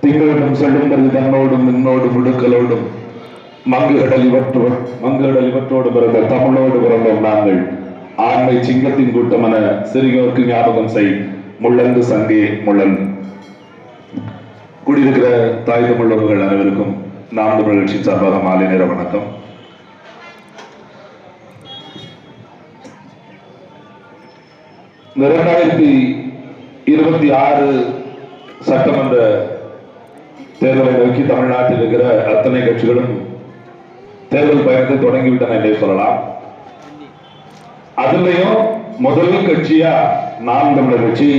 திங்களிடம் செல்லும்பது தன்னோடும் நின்னோடும் இடுக்களோடும் மங்குகடல் இவற்றோடு பிறந்த தமிழோடு பிறந்தோம் நாங்கள். ஆண்மை சிங்கத்தின் கூட்டம் என சிறியோருக்கு ஞாபகம் செய் முள்ளந்து சங்கே முள்ளந்து. கூடியிருக்கிற தாய் தமிழ் உறவுகள் அனைவருக்கும் நாம் தமிழ் கட்சியின் சார்பாக மாலை நேர வணக்கம். இந்த 2026 சட்டமன்ற தேர்தலை நோக்கி தமிழ்நாட்டில் இருக்கிற அத்தனை கட்சிகளும் தேர்தல் பயணத்தை தொடங்கிவிட்டன என்றே சொல்லலாம். அதுலயும் முதல் கட்சியா நாம் தமிழர் கட்சி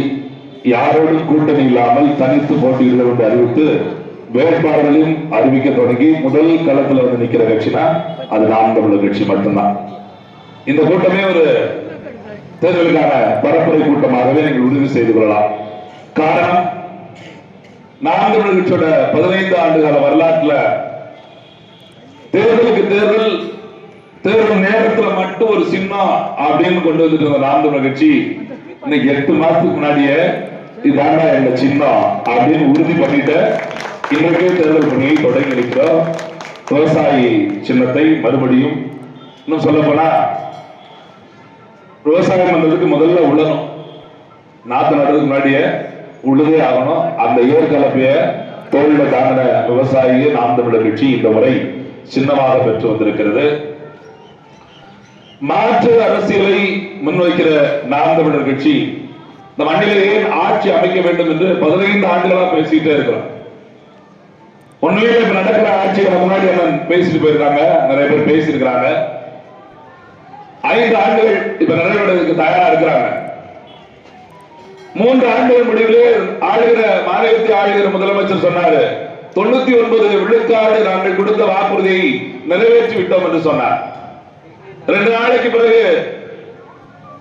யாரோடும் கூட்டணி இல்லாமல் தனித்து போட்டியிடுவோம் என்று அறிவித்து வேட்பாளர்களையும் அறிவிக்க தொடங்கி முதல் களத்தில் வந்து நிற்கிற கட்சினா அது நாம் தமிழர் கட்சி மட்டும்தான். இந்த கூட்டமே ஒரு தேர்தலுக்கான பரப்புரை கூட்டமாகவே நீங்கள் உறுதி செய்து கொள்ளலாம். காரணம், நாம் தமிழர் கட்சியோட 15 ஆண்டுகால வரலாற்றுல தேர்தலுக்கு தேர்தல் நேரத்தில் மட்டும் ஒரு சின்னம் அப்படின்னு கொண்டு வந்துட்டு இருந்த நாம் தமிழர் கட்சி இன்னைக்கு 8 மாசத்துக்கு முன்னாடியே இதாண்டா எங்க சின்னம் அப்படின்னு உறுதி பண்ணிட்டு இன்றைக்கே தேர்தல் பணியை தொடங்கி இருக்கிறோம். விவசாயி சின்னத்தை மறுபடியும் இன்னும் சொல்ல போனா விவசாயம் பண்றதுக்கு முதல்ல உழணும், நாத்து நடுறதுக்கு முன்னாடியே உழுதே ஆகணும். அந்த ஏற்கலப்பைய தோல்ல தாங்கின விவசாயியை நாம் தமிழர் கட்சி இந்த முறை சின்னமாக பெற்று வந்திருக்கிறது. மாற்று அரசியலை முன்வைக்கிற நாம் தமிழர் கட்சி இந்த மண்ணிலேயே ஆட்சி அமைக்க வேண்டும் என்று 15 ஆண்டுகளா பேசிக்கிட்டே இருக்கிறோம். உண்மையிலே இப்ப நடக்கிற ஆட்சிகளை முன்னாடி என்ன பேசிட்டு போயிருக்காங்க, நிறைய பேர் பேசியிருக்கிறாங்க. 5 ஆண்டுகள் இப்ப நிறைவேறதுக்கு தயாரா இருக்கிறாங்க. 3 ஆண்டுகள் முடிவிலே மாநிலத்தை ஆளுகிற முதலமைச்சர் சொன்னாரு, 99 விழுக்காடு நாங்கள் கொடுத்த வாக்குறுதியை நிறைவேற்றி விட்டோம் என்று சொன்னார். 2 நாளைக்கு பிறகு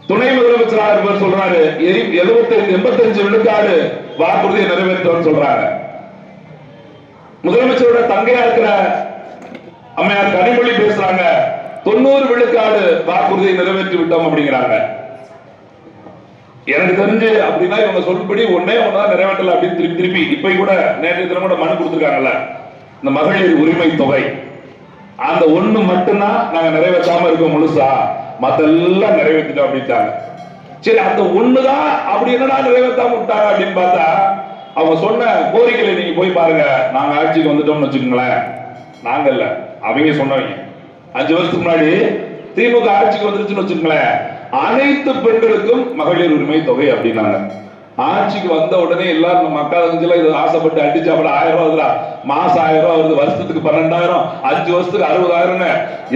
துணை முதலமைச்சர் சொல்றாரு 85 விழுக்காடு வாக்குறுதியை நிறைவேற்றோம் சொல்றாங்க. முதலமைச்சரோட தங்கையா இருக்கிற அம்மையார் கனிமொழி பேசுறாங்க 90 விழுக்காடு வாக்குறுதியை நிறைவேற்றி விட்டோம் அப்படிங்கிறாங்க. எனக்கு தெரிஞ்சு அப்படின்னா இவங்க சொல்படி ஒன்னே ஒண்ணுதான் நிறைவேற்றல அப்படின்னு திருப்பி இப்ப கூட நேற்றைய தினம் கூட மனு கொடுத்திருக்காங்கல்ல, இந்த மகளிர் உரிமை தொகை அந்த ஒண்ணு மட்டும்தான் நாங்க நிறைவேற்றாம இருக்கோம், முழுசா மத்த எல்லாம் நிறைவேற்றிட்டோம் அப்படின்ட்டாங்க. சரி, அந்த ஒண்ணுதான் அப்படி என்னடா நிறைவேற்றாம விட்டாங்க அப்படின்னு பார்த்தா அவங்க சொன்ன கோரிக்கைகளை நீங்க போய் பாருங்க. நாங்க ஆட்சிக்கு வந்துட்டோம்னு வச்சுக்கோங்களேன், நாங்க இல்ல அவங்க சொன்னவங்க 5 வருஷத்துக்கு முன்னாடி திமுக ஆட்சிக்கு வந்துருச்சுன்னு வச்சுக்கோங்களேன், அனைத்து பெண்களுக்கும் மகளிர் உரிமை தொகை அப்படின்னாங்க. ஆட்சிக்கு வந்த உடனே எல்லாரும் நம்ம மக்கள் இது ஆசைப்பட்டு அடிச்சாப்பட 1000 ரூபாய் வருதா, மாசம் 1000 ரூபாய் வருது, வருஷத்துக்கு 12,000, 5 வருஷத்துக்கு 60,000.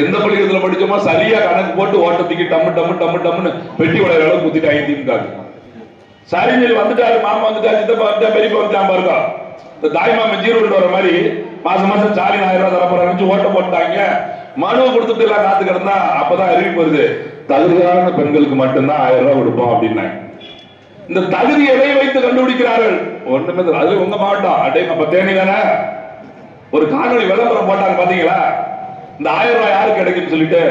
எந்த பள்ளிக்கூடத்துல படிச்சோமோ சரியா கணக்கு போட்டு ஓட்டத்துக்கு டம்முன்னு பெட்டி உடைய அளவு குத்திட்டாங்க திமுக. சரிஞ்சல் வந்துட்டாரு, மாமா வந்துட்டாரு, சித்தப்பா வந்துட்டா, பெரியப்பா வந்துட்டான் பாருங்க. இந்த தாய் மாமன் ஜீரோ வர மாதிரி மாசம் சாலி 1000 ரூபாய் தரப்போறாங்க ஓட்ட போட்டாங்க. மனு கொடுத்துட்டு எல்லாம் காத்து கிடந்தா அப்பதான் அறிவிப்பு வருது, தகுதியான பெண்களுக்கு மட்டும்தான் 1000 ரூபாய் கொடுப்போம் அப்படின்னா. இந்த தகுதி எதை வைத்து கண்டுபிடிக்கிறார்கள்? ஒண்ணுமே அது உங்க மாவட்டம் அடே நம்ம தேனி தானே ஒரு காணொலி விளம்பரம் போட்டாங்க பாத்தீங்களா, இந்த 1000 ரூபாய் யாருக்கு கிடைக்கும் சொல்லிட்டு.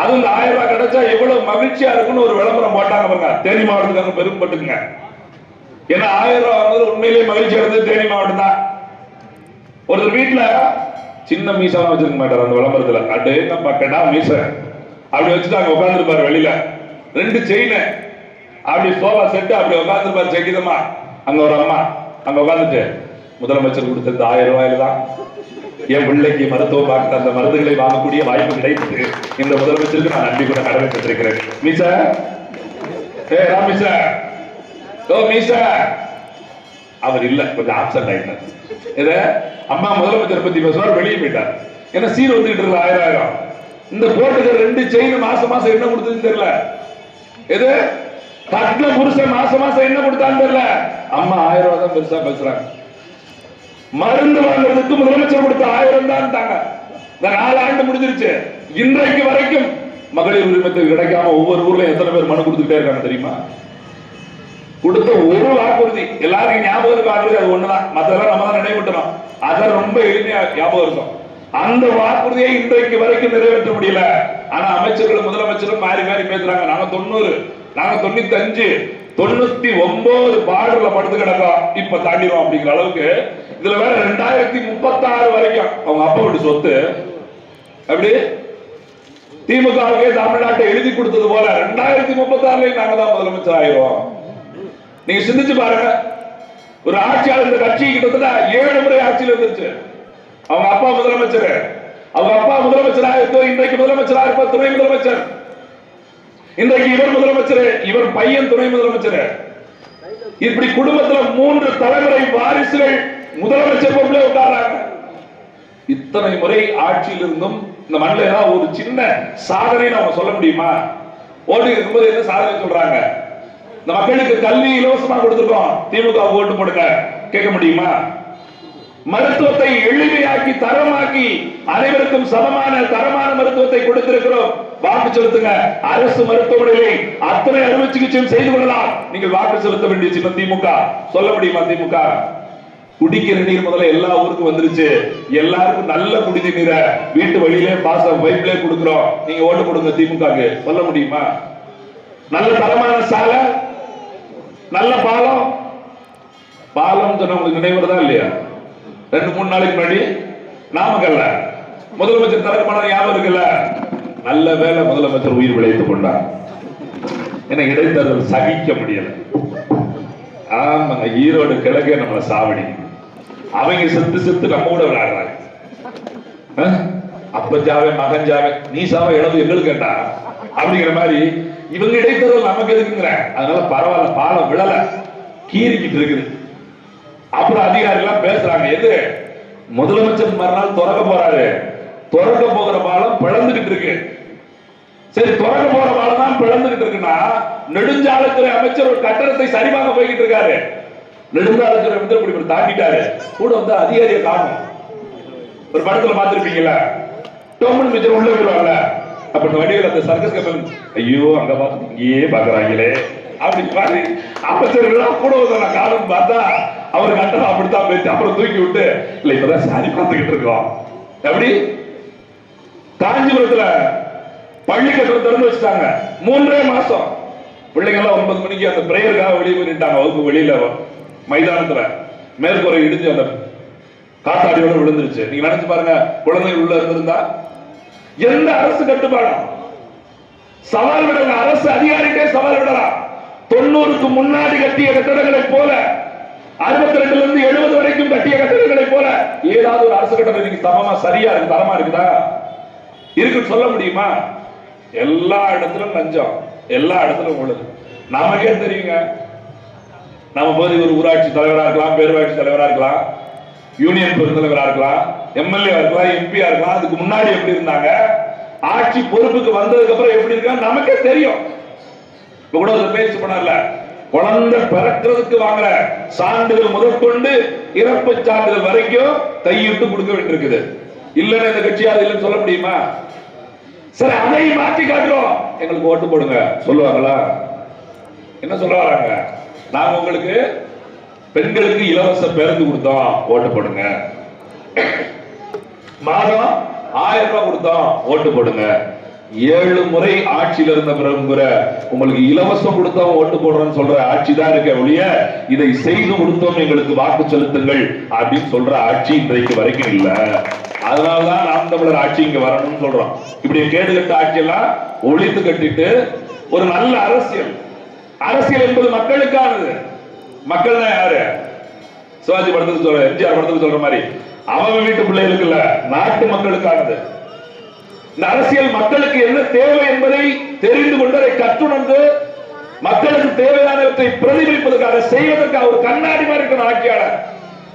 அது இந்த 1000 ரூபாய் கிடைச்சா எவ்வளவு மகிழ்ச்சியா இருக்குன்னு ஒரு விளம்பரம் போட்டாங்க பாருங்க. தேனி மாவட்டத்துக்காக பெருமைப்பட்டுங்க. ஏன்னா 1000 ரூபாய் உண்மையிலேயே மகிழ்ச்சி அடைஞ்சது தேனி மாவட்டம் தான். ஒரு வீட்டுல சின்ன மீசா வச்சிருக்க மாட்டார் அந்த விளம்பரத்துல, அடே நம்ம கடா மீச அப்படி வச்சுட்டு அங்க உட்காந்துருப்பாரு. வெளியில 2 செயின் அப்படி சோபா செட்டு அப்படி உட்காந்துருப்பாரு. செக்கிதமா அங்க ஒரு அம்மா அங்க உட்காந்துட்டு முதலமைச்சர் கொடுத்த இந்த 1000 ரூபாயில தான் என் பிள்ளைக்கு மருத்துவம் பார்க்க அந்த மருந்துகளை வாங்கக்கூடிய வாய்ப்பு கிடைத்தது. இந்த முதலமைச்சருக்கு நான் நன்றி கூட கடமை பெற்றிருக்கிறேன். மீச மீச அவர் இல்ல, கொஞ்சம் ஆப்சென்ட் ஆயிட்டார். இத அம்மா முதலமைச்சர் பத்தி பேசுவார், வெளியே போயிட்டார். ஏன்னா சீர் வந்துட்டு இருக்க 1000 இந்த போட்டுக்கு 2 செயின் மாசம் என்ன கொடுத்ததுன்னு தெரியல. எது கட்டில புருஷன் மாசம் என்ன கொடுத்தான்னு தெரியல. அம்மா 1000 ரூபாய் தான் பெருசா பேசுறாங்க. மருந்து வாங்குறதுக்கு முதலமைச்சர் கொடுத்த 1000 தான். இந்த 4 ஆண்டு முடிஞ்சிருச்சு. இன்றைக்கு வரைக்கும் மகளிர் உரிமை கிடைக்காம ஒவ்வொரு ஊர்ல எத்தனை பேர் மனு கொடுத்துட்டே இருக்காங்க தெரியுமா? கொடுத்த ஒரு வாக்குறுதி எல்லாருக்கும் ஞாபகம் இருக்க வாக்குறுதி அது ஒண்ணுதான். மற்றதெல்லாம் நம்ம தான் நினைவுட்டணும். அதான் ரொம்ப எளிமையா ஞாபகம் இருக்கும். அந்த வாக்குறுதியை இன்றைக்கு வரைக்கும் நிறைவேற்ற முடியல. ஆனா அமைச்சர்களும் முதலமைச்சரும் மாறி பேசுறாங்க, நாங்க 90, நாங்க 95, 99 பார்டர்ல படுத்து கிடக்கும். இப்ப தாண்டிடுவோம் அப்படிங்கிற அளவுக்கு. இதுல வேற 2036 வரைக்கும் அவங்க அப்பா வீட்டு சொத்து. அப்படி திமுகவுக்கே தமிழ்நாட்டை எழுதி கொடுத்தது போல 2036 நாங்க தான் முதலமைச்சர் ஆயிடுவோம். நீங்க சிந்திச்சு பாருங்க. ஒரு ஆட்சியாளர் இந்த கட்சி கிட்டத்தட்ட 7 முறை ஆட்சியில் இருந்துச்சு. அவங்க அப்பா முதலமைச்சர், அவங்க அப்பா முதலமைச்சராக இன்றைக்கு முதலமைச்சராக இருப்ப துணை முதலமைச்சர், இன்றைக்கு இவர் முதலமைச்சர், இவர் பையன் துணை முதலமைச்சர். இப்படி குடும்பத்தில் 3 தலைமுறை வாரிசுகள் முதலமைச்சர் பொறுப்பில் உட்கார்றாங்க. இத்தனை முறை ஆட்சியில் இருந்தும் இந்த மண்ணில் ஏதாவது ஒரு சின்ன சாதனை நம்ம சொல்ல முடியுமா? ஓட்டு இருக்கும்போது என்ன சாதனை சொல்றாங்க? இந்த மக்களுக்கு கல்வி இலவசமா கொடுத்துருக்கோம், திமுக ஓட்டு போடுங்க கேட்க முடியுமா? மருத்துவத்தை எளிமையாக்கி தரமாக்கி அனைவருக்கும் சமமான தரமான மருத்துவத்தை கொடுத்திருக்கிறோம், வாக்கு செலுத்துங்க. அரசு மருத்துவமனைகளை அத்தனை அறுவை சிகிச்சையும் செய்து கொள்ளலாம், நீங்கள் வாக்கு செலுத்த வேண்டிய சின்ன திமுக சொல்ல முடியுமா? திமுக குடிக்கிற நீர் முதல்ல எல்லா ஊருக்கும் வந்துருச்சு. எல்லாருக்கும் நல்ல குடிநீர் நீரை வீட்டு வழியிலே பாச பைப்லே கொடுக்கிறோம், நீங்க ஓட்டு போடுங்க திமுக சொல்ல முடியுமா? நல்ல தரமான சாலை, நல்ல பாலம். பாலம் சொன்ன உங்களுக்கு நினைவுறதா இல்லையா? 2-3 நாளைக்கு முன்னாடி நாமக்கல்ல முதலமைச்சர் தரமான ஞாபகம் இருக்குல்ல? நல்ல வேலை முதலமைச்சர் உயிர் விளைத்துக் கொண்டார். என இடைத்தேர்தல் சகிக்க முடியல. ஆமாங்க, ஈரோடு கிழக்கே நம்மளை சாவடி. அவங்க செத்து நம்ம கூட விளையாடுறாங்க. அப்ப ஜாவே மகன் ஜாவே, நீ சாவ இழவு எங்களுக்கு கேட்டா அப்படிங்கிற மாதிரி இவங்க இடைத்தேர்தல் நமக்கு எதுக்குங்கிற. அதனால பரவாயில்ல, பாலம் விழல, கீறிக்கிட்டு இருக்குது. அப்புறம் அதிகாரிகள் பேசுறாங்க, எது முதலமைச்சர் மறுநாள் திறக்க போறாரு, திறக்க போகிற பாலம் பிளந்துகிட்டு இருக்கு. சரி, திறக்க போற பாலம் தான் பிளந்துகிட்டு இருக்குன்னா நெடுஞ்சாலைத்துறை அமைச்சர் ஒரு கட்டடத்தை சரிவாக போய்கிட்டு இருக்காரு. நெடுஞ்சாலைத்துறை அமைச்சர் இப்படி தாண்டிட்டாரு, கூட வந்து அதிகாரியை காணும். ஒரு படத்துல பார்த்திருப்பீங்களா, டோமன் மிச்சர் உள்ள போயிருவாங்க. அப்ப வடிவில் அந்த சர்க்கஸ் கப்பல், ஐயோ அங்க பார்த்து இங்கேயே பாக்குறாங்களே அப்படி பாரு. அமைச்சர்கள் கூட வந்து காலம் பார்த்தா அவர் கட்டணம் அப்படித்தான் பேசி அப்புறம் தூக்கி விட்டு இல்ல இப்பதான் சாரி பார்த்துக்கிட்டு இருக்கோம். எப்படி காஞ்சிபுரத்துல பள்ளி கட்டணம் திறந்து வச்சுட்டாங்க. 3 மாசம் பிள்ளைங்க எல்லாம் 9 மணிக்கு அந்த பிரேயருக்காக வெளியே போயிட்டாங்க. வகுப்பு வெளியில மைதானத்துல மேற்கூரை இடிஞ்சு அந்த காத்தாடியோட விழுந்துருச்சு. நீங்க நினைச்சு பாருங்க, குழந்தைகள் உள்ள இருந்திருந்தா. எந்த அரசு கட்டுப்பாடும் சவால் விடுங்க, அரசு அதிகாரிக்கே சவால் விடலாம். 90க்கு முன்னாடி கட்டிய கட்டடங்களை போல, 62ல இருந்து 70 வரைக்கும் கட்டிய கட்டடங்களை போல ஏதாவது ஒரு அரசு கட்டடம் இன்னைக்கு சமமா சரியா இருக்கு, தரமா இருக்குதா? இருக்கு சொல்ல முடியுமா? எல்லா இடத்திலும் லஞ்சம், எல்லா இடத்திலும் உள்ளது. நமக்கே தெரியுங்க. நம்ம போது ஒரு ஊராட்சி தலைவரா இருக்கலாம், பேரூராட்சி தலைவரா இருக்கலாம், யூனியன் பெருந்தலைவரா இருக்கலாம், எம்எல்ஏ இருக்கலாம், எம்பியா இருக்கலாம். அதுக்கு முன்னாடி எப்படி இருந்தாங்க, ஆட்சி பொறுப்புக்கு வந்ததுக்கு அப்புறம் எப்படி இருக்காங்க நமக்கே தெரியும். இப்ப கூட ஒரு பேச்சு பண்ணல, குழந்தை பிறக்கிறதுக்கு வாங்குற சான்றிதழ் முதற்கொண்டு இறப்பு சான்றிதழ் வரைக்கும் கையிட்டு கொடுக்க வேண்டியிருக்குது. இல்லன்னு இந்த கட்சியாவது இல்லைன்னு சொல்ல முடியுமா? சரி, அதை மாற்றி காட்டுறோம், எங்களுக்கு ஓட்டு போடுங்க சொல்லுவாங்களா? என்ன சொல்ல வராங்க? நாங்க உங்களுக்கு பெண்களுக்கு இலவச பேருந்து கொடுத்தோம், ஓட்டு போடுங்க. மாதம் 1000 ரூபாய் கொடுத்தோம், ஓட்டு போடுங்க. 7 முறை ஆட்சியில் இருந்த பிறகு கூட உங்களுக்கு இலவசம் கொடுத்தோம் ஓட்டு போடுறோம்னு சொல்ற ஆட்சி தான் இருக்க ஒழிய இதை செய்து கொடுத்தோம் எங்களுக்கு வாக்கு செலுத்துங்கள் அப்படின்னு சொல்ற ஆட்சி இன்றைக்கு வரைக்கும் இல்ல. அதனாலதான் நாம் தமிழர் ஆட்சி இங்க வரணும்னு சொல்றோம். இப்படி கேடுகட்ட ஆட்சியெல்லாம் ஒழித்து கட்டிட்டு ஒரு நல்ல அரசியல், அரசியல் என்பது மக்களுக்கானது. மக்கள் தான் யாரு? சிவாஜி படத்துக்கு சொல்ற, எம்ஜிஆர் படத்துக்கு சொல்ற மாதிரி அவங்க வீட்டு பிள்ளைகளுக்கு இல்ல, நாட்டு மக்களுக்கானது. இந்த அரசியல் மக்களுக்கு என்ன தேவை என்பதை தெரிந்து கொண்டு அதை கற்றுணர்ந்து மக்களுக்கு தேவையானவற்றை பிரதிபலிப்பதற்காக செய்வதற்காக ஒரு கண்ணாடி மாதிரி இருக்கணும் ஆட்சியாளர்.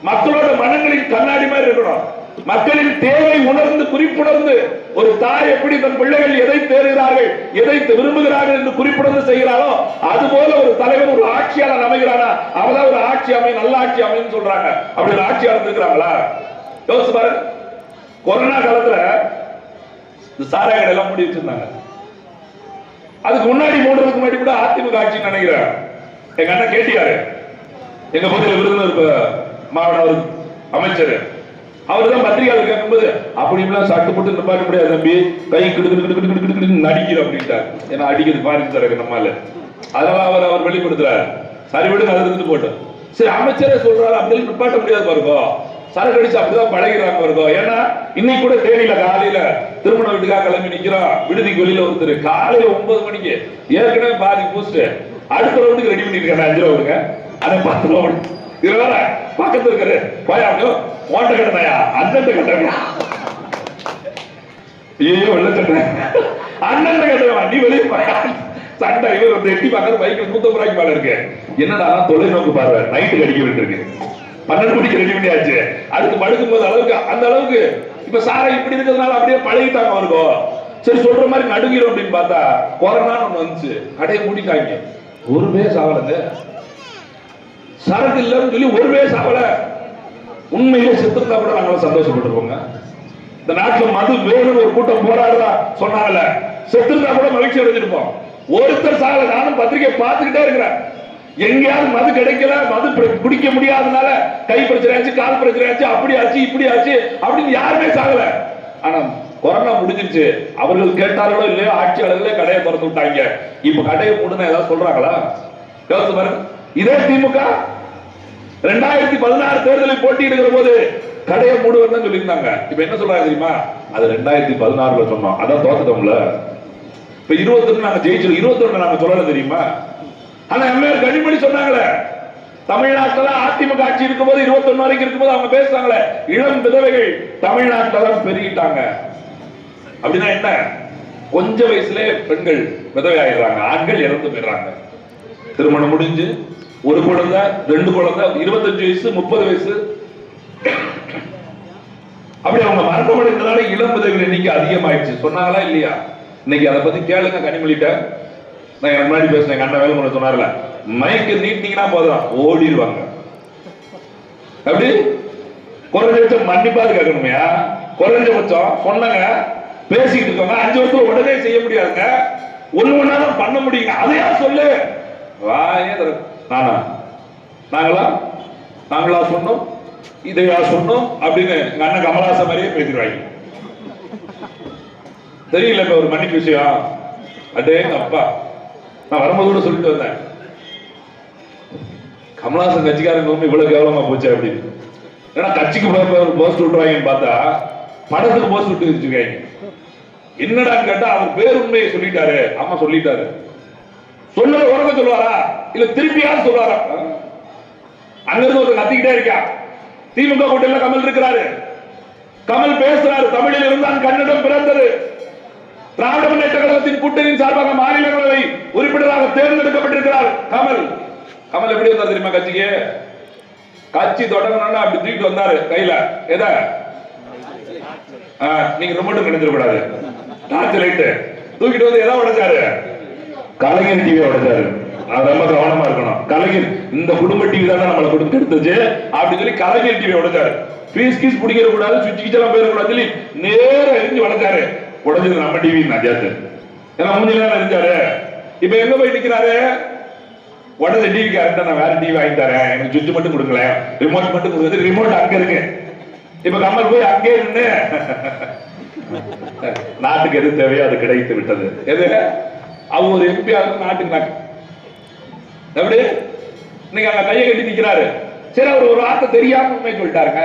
மக்களோட மனங்களின் கண்ணாடி மாதிரி இருக்கணும். மக்களின் தேவை உணர்ந்து குறிப்புணர்ந்து ஒரு தாய் எப்படி தன் பிள்ளைகள் எதை தேடுகிறார்கள், எதை விரும்புகிறார்கள் என்று குறிப்புணர்ந்து செய்கிறாரோ அதுபோல ஒரு தலைவர், ஒரு ஆட்சியாளர் அமைகிறாரா, அவதான் ஒரு ஆட்சி அமையும், நல்ல ஆட்சி அமையும் சொல்றாங்க. அப்படி ஒரு ஆட்சியாளர் இருக்கிறாங்களா? யோசிச்சு பாருங்க. கொரோனா காலத்துல இந்த சாராய கடை எல்லாம் மூடி வச்சிருந்தாங்க. அதுக்கு முன்னாடி மூடுறதுக்கு முன்னாடி கூட அதிமுக ஆட்சி நினைக்கிறேன். எங்க அண்ணன் கேட்டியாரு, எங்க பகுதியில் விருதுநகர் மாவட்ட அமைச்சர் அவர் தான் பத்திரிகையாளர் கேட்கும்போது அப்படி இப்படிலாம் சட்டு போட்டு நிப்பாட்ட முடியாது தம்பி, கை கிடு நடிக்கிற அப்படின்ட்டார். ஏன்னா அடிக்கிறது பாருங்க தரக்கு நம்மால, அதனால அவர் வெளிப்படுத்துறாரு. சரி விடுங்க, அதை இருந்து போட்டோம். சரி அமைச்சரே சொல்றாரு அப்படின்னு நிப்பாட்ட முடியாது பாருங்க, சரக்கு அடிச்சு அப்படிதான் பழகிறாங்க பாருங்க. ஏன்னா இன்னைக்கு கூட தேனியில காலையில திருமண வீட்டுக்காக கிளம்பி நிக்கிறோம், விடுதிக்கு வெளியில ஒருத்தர் காலையில 9 மணிக்கு ஏற்கனவே பாதி பூஸ்ட் அடுத்த ரவுண்டுக்கு ரெடி பண்ணிருக்காங்க 5 ரூபாய்ங்க, அதை 10 ரூபா இது வேற பக்கத்துல இருக்காரு போயாங்க ஓட்ட கட்டணையா அண்ணன் கட்டணையா, ஐயோ வெள்ள சட்டை அண்ணன் கட்டணா நீ வெளியே சண்டை. இவர் வந்து எட்டி பார்க்கற பைக்ல 150 ரூபாய்க்கு மேல இருக்கு. என்னடா தொலைநோக்கு பாரு, நைட்டு கடிக்க வேண்டியிருக்கு, 12 மணிக்கு ரெடி பண்ணியாச்சு, அடுத்து படுக்கும் போது அளவுக்கு அந்த அளவுக்கு இப்ப சாரை இப்படி இருக்கிறதுனால அப்படியே பழகிட்டாங்க அவருக்கும். சரி சொல்ற மாதிரி நடுகிறோம் அப்படின்னு பார்த்தா கொரோனான்னு ஒண்ணு வந்துச்சு, கடையை மூடிட்டாங்க. ஒரு பேர் சாவலங்க, சரக்கு இல்லைன்னு சொல்லி ஒரு பேர் சாவல. உண்மையிலே செத்துருந்தா கூட நாங்களும் சந்தோஷப்பட்டுருவோங்க. இந்த நாட்டுல மது வேணும்னு ஒரு கூட்டம் போராடுறா சொன்னாங்கல்ல, செத்துருந்தா கூட மகிழ்ச்சி அடைஞ்சிருப்போம். ஒருத்தர் சாகல. நானும் பத்திரிகை பார்த்துக்கிட்டே இருக்கிறேன், எங்கேயாவது மது கிடைக்கல, மது குடிக்க முடியாதனால கை பிரச்சனை ஆச்சு, கால் பிரச்சனை ஆச்சு, அப்படி ஆச்சு இப்படி ஆச்சு அப்படின்னு யாருமே சாகல. ஆனா கொரோனா முடிஞ்சிருச்சு, அவர்கள் கேட்டார்களோ இல்லையோ ஆட்சியாளர்களே கடையை திறந்து விட்டாங்க. இப்ப கடையை மூடுனா ஏதாவது சொல்றாங்களா? யோசிச்சு பாருங்க. இதே திமுக 2016 தேர்தலில் போட்டியிடுகிற போது கடையை மூடுவது சொல்லியிருந்தாங்க. இப்ப என்ன சொல்றாங்க தெரியுமா? அது 2016 சொன்னோம், அதான் தோத்துட்டோம்ல. இப்ப 21 நாங்க ஜெயிச்சோம், 21 நாங்க சொல்லல தெரியுமா? ஆனா எம்ஏஆர் கனிமொழி சொன்னாங்களே, தமிழ்நாட்டில் அதிமுக ஆட்சி இருக்கும் போது 21 வரைக்கும் இருக்கும் போது அவங்க பேசுறாங்களே, இளம் விதவைகள் தமிழ்நாட்டில் தான் பெருகிட்டாங்க. அப்படின்னா என்ன? கொஞ்ச வயசுல பெண்கள் விதவை ஆயிடுறாங்க, ஆண்கள் இறந்து போயிடுறாங்க. திருமணம் முடிஞ்சு ஒரு குழந்தை 2 குழந்தை 25 வயசு 30 வயசு அப்படி அவங்க மரணம் அடைந்ததால இளம் விதவைகள் எண்ணிக்கை அதிகமாயிடுச்சு. சொன்னாங்களா இல்லையா? இன்னைக்கு அதை பத்தி கேளுங்க கனிமொழிட்ட. நான் எனக்கு முன்னாடி பேசுனேன், அண்ணன் வேலை சொன்னார்ல, மைக்கு நீட்டிங்கன்னா போதும் ஓடிடுவாங்க. அப்படி குறைஞ்சபட்சம் மன்னிப்பாது கேட்கணுமையா? குறைஞ்சபட்சம் சொன்னாங்க, பேசிக்கிட்டு இருக்காங்க, 5 வருஷத்துல உடனே செய்ய முடியாதுங்க, ஒண்ணு ஒன்னாதான் பண்ண முடியுங்க. அதையா சொல்லு. வாயே நானா நாங்களா சொன்னோம், இதையா சொன்னோம் அப்படின்னு எங்க அண்ணன் கமலஹாசன் மாதிரியே பேசிடுவாங்க. தெரியல இப்ப ஒரு மன்னிப்பு விஷயம். அடே அப்பா, நான் வரும்போது கூட சொல்லிட்டு வந்தேன், கமலஹாசன் கட்சிக்காரங்க இவ்வளவு கேவலமா போச்சு அப்படின்னு. ஏன்னா கட்சிக்கு போஸ்ட் விட்டுருவாங்கன்னு பார்த்தா படத்துக்கு போஸ்ட் விட்டு வச்சிருக்காங்க. என்னடான்னு கேட்டா அவர் பேர் உண்மையை சொல்லிட்டாரு. ஆமா சொல்லிட்டாரு. சொன்னதை உறக்க சொல்லுவாரா இல்ல திருப்பியாவது சொல்லுவாரா? அங்கிருந்து ஒரு கத்திக்கிட்டே இருக்கா. திமுக கூட்டணியில் கமல் இருக்கிறாரு, கமல் பேசுறாரு, தமிழில் இருந்தான் கன்னடம் பிறந்தது. திராவிட முன்னேற்ற கழகத்தின் கூட்டணியின் சார்பாக மாநிலங்களவை உறுப்பினராக தேர்ந்தெடுக்கப்பட்டிருக்கிறார் கமல். கமல் எப்படி வந்தார் தெரியுமா? கட்சிக்கு கட்சி தொடங்கணும்னா அப்படி தூக்கிட்டு வந்தாரு கையில. எதை நீங்க ரிமோட் நினைச்சிடக்கூடாது, டார்ச் லைட் தூக்கிட்டு வந்து எதை உடைச்சாரு? கலைஞர் டிவி உடைச்சாரு. அது ரொம்ப கவனமா இருக்கணும். கலைஞர் இந்த குடும்ப டிவி தான் நம்மளை கொடுத்து எடுத்துச்சு அப்படின்னு சொல்லி கலைஞர் டிவி உடைச்சாரு. பீஸ் கீஸ் பிடிக்கிற கூடாது, சுவிட்ச் கீச் எல்லாம் போயிடக்கூடாது சொல்லி நேர எரிஞ்சு உடைச்சாரு. உடைஞ்சது நம்ம டிவி நான் ஜாத்து, ஏன்னா மூஞ்சிலாம் எரிஞ்சாரு. இப்ப எங்க போய் நிக்கிறாரு? உடனே டிவி காரன் நான் வேற டிவி வாங்கி தரேன், எனக்கு சுவிட்ச் மட்டும் கொடுங்களேன், ரிமோட் மட்டும் கொடுக்குறது. ரிமோட் அங்க இருக்கு. இப்ப கமல் போய் அங்கே இருந்து நாட்டுக்கு எது தேவையோ அது கிடைத்து விட்டது. எது அவங்க ஒரு எம்பி நாட்டுக்கு எப்படி இன்னைக்கு அங்க கையை கட்டி நிக்கிறாரு. சரி, அவர் ஒரு வார்த்தை தெரியாம உண்மை சொல்லிட்டாருங்க.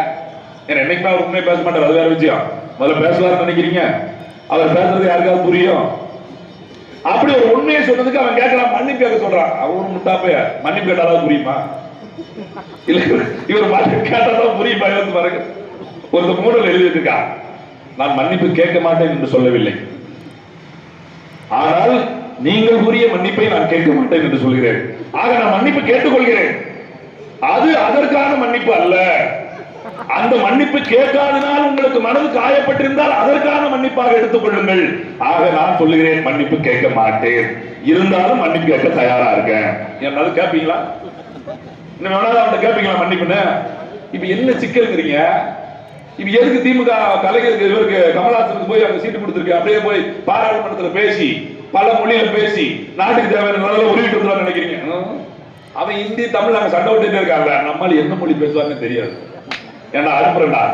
ஏன்னா என்னைக்குமே அவர் உண்மை பேச மாட்டார், அது வேற விஷயம். முதல்ல பேசலாம்னு நினைக்கிறீங்க, அவர் பேசுறது யாருக்காவது புரியும்? அப்படி ஒரு உண்மையை சொன்னதுக்கு அவன் கேட்கலாம், மன்னிப்பு கேட்க சொல்றான். அவரும் முட்டாப்பைய மன்னிப்பு கேட்டாலும் புரியுமா? இல்ல இவர் மன்னிப்பு கேட்டாதான் புரியுமா? யோசிச்சு பாருங்க. ஒரு மூடல் எழுதி இருக்கா, நான் மன்னிப்பு கேட்க மாட்டேன் என்று சொல்லவில்லை, ஆனால் நீங்கள் கூறிய மன்னிப்பை நான் கேட்க மாட்டேன் என்று சொல்கிறேன். ஆக நான் மன்னிப்பு கேட்டுக்கொள்கிறேன். அது அதற்கான மன்னிப்பு அல்ல. அந்த மன்னிப்பு கேட்காதனால் உங்களுக்கு மனது காயப்பட்டிருந்தால் அதற்கான மன்னிப்பாக எடுத்துக் கொள்ளுங்கள். ஆக நான் சொல்லுகிறேன், மன்னிப்பு கேட்க மாட்டேன், இருந்தாலும் மன்னிப்பு கேட்க தயாரா இருக்கேன். என்னாலும் கேட்பீங்களா? இன்னும் வேணாலும் அவன்கிட்ட கேட்பீங்களா மன்னிப்புன்னு? இப்ப என்ன சிக்கல்ங்கிறீங்க? இப்ப எதுக்கு திமுக கலைஞருக்கு இவருக்கு கமலஹாசனுக்கு போய் அவங்க சீட்டு கொடுத்திருக்கு, அப்படியே போய் பாராளுமன்றத்தில் பேசி பல மொழியில பேசி நாட்டுக்கு தேவையான உரிமைட்டு வந்து நினைக்கிறீங்க? அவன் ஹிந்தி தமிழ் அங்க சண்டை விட்டுட்டே இருக்காங்க, நம்மளால என்ன மொழி பேசுவாங்கன்னு தெரியாது. ஏன்னா அனுப்புறா,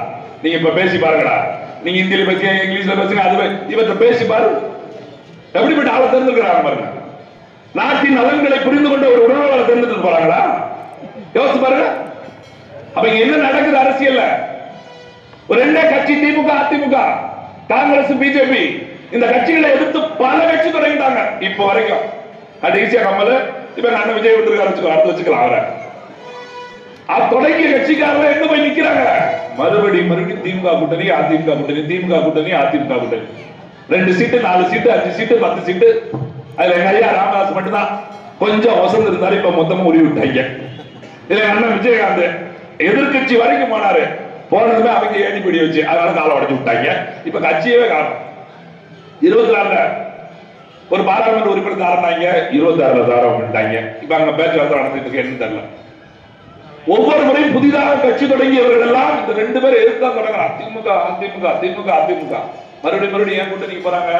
நீங்க இப்ப பேசி பாருங்கடா. நீங்க ஹிந்தியில பேசுங்க, இங்கிலீஷ்ல பேசுங்க, அது இவற்றை பேசி பாரு. எப்படிப்பட்ட ஆளை தெரிஞ்சுக்கிறாங்க பாருங்க. நாட்டின் நலன்களை புரிந்து கொண்ட ஒரு உணர்வாளை தெரிஞ்சுட்டு போறாங்களா? யோசிச்சு பாருங்க. அப்ப இங்க என்ன நடக்குது அரசியல்ல? ஒரு ரெண்டே கட்சி, திமுக, அதிமுக, காங்கிரஸ், பிஜேபி. இந்த கட்சிகளை எதிர்த்து பல கட்சி தொடங்கிட்டாங்க இப்ப வரைக்கும். அது ஈஸியா கமல், இப்ப அண்ணன் விஜய் விட்டுருக்காரு, அடுத்து வச்சுக்கலாம் அவரை. தொடங்கிய கட்சிக்காரர்கள் எங்க போய் நிக்கிறாங்க? மறுபடியும் திமுக கூட்டணி, அதிமுக கூட்டணி, திமுக கூட்டணி, அதிமுக கூட்டணி. 2 சீட்டு, 4 சீட்டு, 5 சீட்டு, 10 சீட்டு. அதுல எங்க ஐயா ராமதாஸ் மட்டும்தான் கொஞ்சம் வசந்து இருந்தாரு. இப்ப மொத்தமா உருவி விட்டாங்க. இதுல அண்ணன் விஜயகாந்த் எதிர்கட்சி வரைக்கும் போனாரு. போனதுமே அவங்க ஏடிபிடி வச்சு அதனால காலை உடைச்சு விட்டாங்க. இப்ப கட்சியவே காணும். 24ல ஒரு பாராளுமன்ற உறுப்பினர் தாரனாங்க, 26ல தாரம் பண்ணிட்டாங்க. இப்ப அங்க பேச்சுவார்த்தை நடந்துட்டு இருக்கு, என்ன தெரியல. ஒவ்வொரு முறையும் புதிதாக கட்சி தொடங்கியவர்கள் எல்லாம் இந்த 2 பேர் எதிர்த்து தொடங்குறாங்க. திமுக, அதிமுக, திமுக, அதிமுக. மறுபடியும் ஏன் கூட்டணி போறாங்க?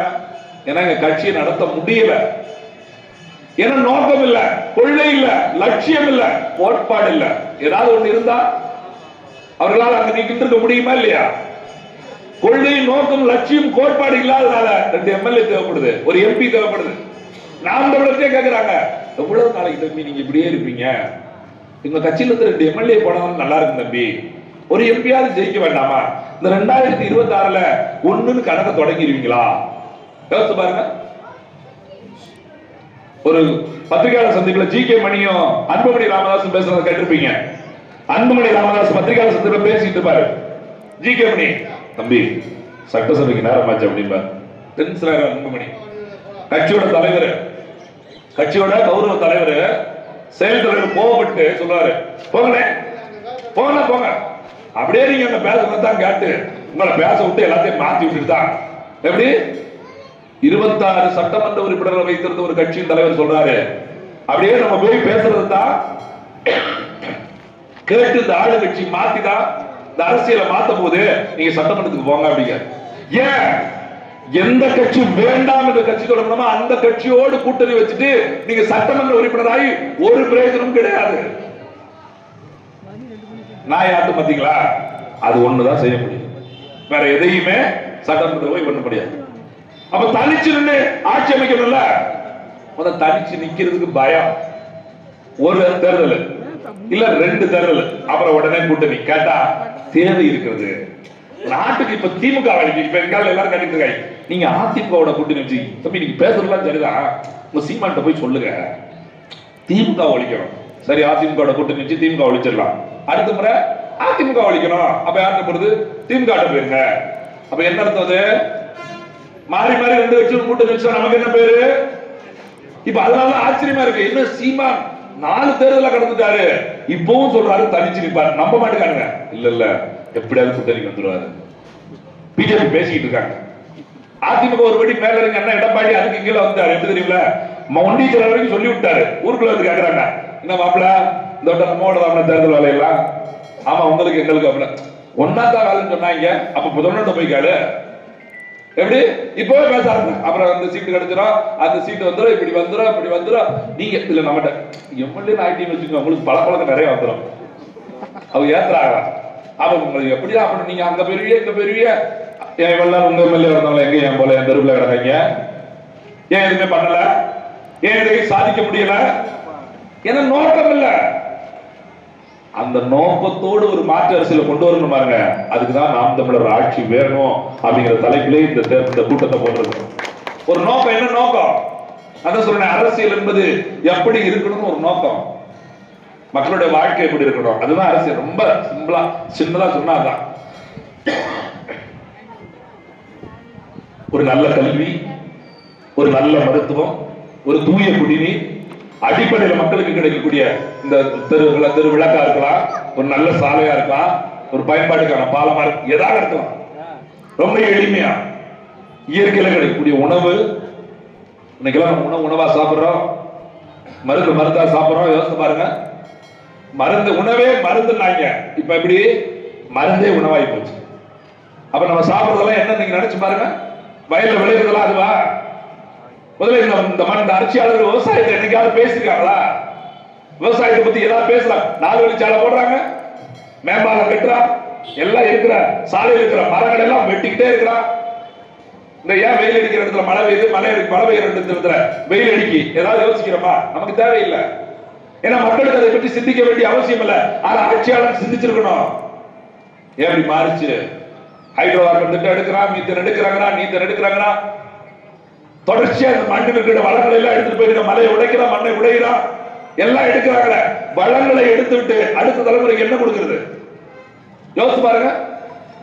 ஏன்னா எங்க கட்சியை நடத்த முடியல. ஏன்னா நோக்கம் இல்ல, கொள்கை இல்ல, லட்சியம் இல்ல, கோட்பாடு இல்ல. ஏதாவது ஒண்ணு இருந்தா அவர்களால் அங்க நிற்க முடியுமா இல்லையா? கொள்கை, நோக்கம், லட்சியம், கோட்பாடு இல்லாதனால 2 எம்எல்ஏ தேவைப்படுது, ஒரு எம்பி தேவைப்படுது. நாம் தமிழர்கிட்டே கேட்கிறாங்க, எவ்வளவு நாளைக்கு தம்பி நீங்க இப்படியே இருப்பீங்க? எங்க கட்சியில இருந்து 2 எம்எல்ஏ போனாலும் நல்லா இருக்கும் தம்பி, ஒரு எம்பியாவது ஜெயிக்க வேண்டாமா? இந்த 2026ல ஒண்ணுன்னு கணக்க தொடங்கிடுவீங்களா? யோசிச்சு பாருங்க. ஒரு பத்திரிகையாளர் சந்திப்புல ஜி.கே. மணியும் அன்புமணி ராமதாசும் பேசுறத கேட்டிருப்பீங்க. அன்புமணி ராமதாஸ் பத்திரிகையாளர் சந்திப்புல பேசிட்டு இருப்பாரு. ஜி.கே. மணி, தம்பி சட்டசபைக்கு நேரமாச்சு அப்படிம்பார். அன்புமணி கட்சியோட தலைவர், கட்சியோட கௌரவ தலைவர், செயல் தலைவர் கோவப்பட்டு சொல்றாரு, போங்க போங்க போங்க. அப்படியே நீங்க அங்க பேசுறதான் கேட்டு உங்களை பேச விட்டு எல்லாத்தையும் மாத்தி விட்டுட்டு தான். எப்படி 26 சட்டமன்ற உறுப்பினர்களை வைத்திருந்த ஒரு கட்சியின் தலைவர் சொல்றாரு, அப்படியே நம்ம போய் பேசுறது தான் கேட்டு இந்த ஆளு கட்சி மாத்திதான் இந்த அரசியலை மாத்தும் போது நீங்க சட்டமன்றத்துக்கு போங்க அப்படிங்க. ஏன் எந்த கட்சி வேண்டாம் என்ற கட்சி தொடங்கணுமோ அந்த கட்சியோடு கூட்டணி வச்சுட்டு நீங்க சட்டமன்ற உறுப்பினராகி ஒரு பிரயோஜனம் கிடையாது. நான் யாட்டு பாத்தீங்களா? அது ஒண்ணுதான் செய்ய முடியும், வேற எதையுமே சட்டமன்ற போய் பண்ண முடியாது. அப்ப தனிச்சு நின்று ஆட்சி அமைக்கணும்ல, முதல்ல தனிச்சு நிக்கிறதுக்கு பயம். ஒரு தேர்தல் இல்ல 2 தேர்தல், அப்புறம் உடனே கூட்டணி கேட்டா தேவை இருக்கிறது நாட்டுக்கு. இப்ப திமுக இப்ப எங்கால எல்லாரும் கட்டிட்டு இருக்காங்க, நீங்க அதிமுக கூட்டணி வச்சு தம்பி நீங்க பேசுறதுலாம் சரிதான், உங்க சீமான்ட்ட போய் சொல்லுங்க திமுக ஒழிக்கணும். சரி, அதிமுக கூட்டணி வச்சு திமுக ஒழிச்சிடலாம். அடுத்த முறை அதிமுக ஒழிக்கணும், அப்ப யார்கிட்ட போறது? திமுக போயிருங்க. அப்ப என்ன அர்த்தம்? மாறி மாறி 2 கட்சி கூட்டணி வச்சா நமக்கு என்ன பேரு? இப்ப அதனால ஆச்சரியமா இருக்கு, என்ன சீமான் 4 தேர்தல கடந்துட்டாரு, இப்பவும் சொல்றாரு தனிச்சு நிப்பாரு. நம்ப மாட்டேங்கானுங்க. இல்ல இல்ல எப்படியாவது கூட்டணிக்கு வந்துருவாரு. பிஜேபி பேசிட்டு இருக்காங்க. அதிமுக ஒருபடி மேல இருங்க, அண்ணா எடப்பாடி அதுக்கு கீழே வந்தாரு. எப்படி தெரியுங்களா? ஒன்றிய வரைக்கும் சொல்லி விட்டாரு. ஊருக்குள்ள வந்து கேக்குறாங்க, என்ன மாப்பிள்ள இந்த வட்டம் நம்மோட தான் தேர்தல் வேலையெல்லாம்? ஆமா, உங்களுக்கு எங்களுக்கு அப்படி ஒன்னாதான் வேலைன்னு சொன்னாங்க. அப்ப முதல்ல போய் கேளு. எப்படி இப்பவே பேச ஆரம்பிச்சு, அப்புறம் அந்த சீட்டு கிடைச்சிடும், அந்த சீட்டு வந்துடும், இப்படி வந்துடும், இப்படி வந்துடும். நீங்க இல்ல நம்மகிட்ட எம்எல்ஏ ஆயிட்டீங்க வச்சுக்கோங்க, உங்களுக்கு பழக்கம் நிறைய வந்துடும். அவங்க ஏத்துறாங்க. அப்ப உங்களுக்கு எப்படிதான் அப்படி நீங்க அங்க பெரிய இங்க பெரிய என் வெள்ளார் உங்க எம்எல்ஏ வந்தாலும் எங்க என் போல என் தெருவில் கிடக்காங்க, ஏன் எதுவுமே பண்ணல, ஏன் எதையும் சாதிக்க முடியல? ஏன்னா நோக்கம் இல்ல. அந்த நோக்கத்தோடு ஒரு மாற்று அரசியலை கொண்டு வரணும் பாருங்க. அதுக்குதான் நாம் தமிழர் ஆட்சி வேணும் அப்படிங்கிற தலைப்பிலே இந்த கூட்டத்தை போடுறது. ஒரு நோக்கம், என்ன நோக்கம்? அதான் சொல்றேன், அரசியல் என்பது எப்படி இருக்கணும்னு ஒரு நோக்கம், மக்களுடைய வாழ்க்கை எப்படி இருக்கணும், அதுதான் அரசியல். ரொம்ப சிம்பிளா சின்னதா சொன்னாதான் ஒரு நல்ல கல்வி, ஒரு நல்ல மருத்துவம், ஒரு தூய குடிநீர், அடிப்படையில் மக்களுக்கு கிடைக்கக்கூடிய இந்த தெரு விளக்கா இருக்கலாம், ஒரு நல்ல சாலையா இருக்கலாம், ஒரு பயன்பாட்டுக்கான பாலமா இருக்கு, ஏதாவது இருக்கலாம். ரொம்ப எளிமையா இயற்கையில கிடைக்கக்கூடிய உணவு. இன்னைக்கெல்லாம் நம்ம உணவா சாப்பிடுறோம், மருந்தா சாப்பிடுறோம். யோசிச்சு பாருங்க, மருந்து உணவே மருந்துனாங்க, இப்ப எப்படி மருந்தே உணவாகி போச்சு. அப்ப நம்ம சாப்பிடுறதெல்லாம் என்ன நீங்க நினைச்சு பாருங்க, வயல்ல விளைவுறதெல்லாம் அதுவா? முதல்ல இந்த அரசியலாளர்கள் விவசாயத்தை என்னைக்காவது பேசிருக்காங்களா? விவசாயத்தை பத்தி ஏதாவது பேசலாம்? 4 வழிச்சாலை போடுறாங்க, மேம்பாலம் கட்டுறா, எல்லாம் இருக்கிற சாலையில் இருக்கிற மரங்கள் எல்லாம் வெட்டிக்கிட்டே இருக்கிறான். இந்த ஏன் வெயில் அடிக்கிற இடத்துல மழை பெய்யுது, மழை பெய்யுற இடத்துல வெயில் அடிக்கி ஏதாவது யோசிக்கிறோமா? நமக்கு தேவையில்லை. ஏன்னா மக்களுக்கு அதை பற்றி சிந்திக்க வேண்டிய அவசியம் இல்லை. ஆனா ஆட்சியாளர் சிந்திச்சிருக்கணும். ஏன் இப்படி மாறிச்சு? ஹைட்ரோ கார்பன் திட்டம் எடுக்கிறான், மீத்தேன் எடுக்கிறாங்கன்னா தொடர்ச்சியா அந்த மண்ணில் இருக்கிற வளங்களை எல்லாம் எடுத்துட்டு போயிருக்க, மலையை உடைக்கிறான், மண்ணை உடைகிறான், எல்லாம் எடுக்கிறாங்க. வளங்களை எடுத்து விட்டு அடுத்த தலைமுறைக்கு என்ன கொடுக்கிறது? யோசிச்சு பாருங்க.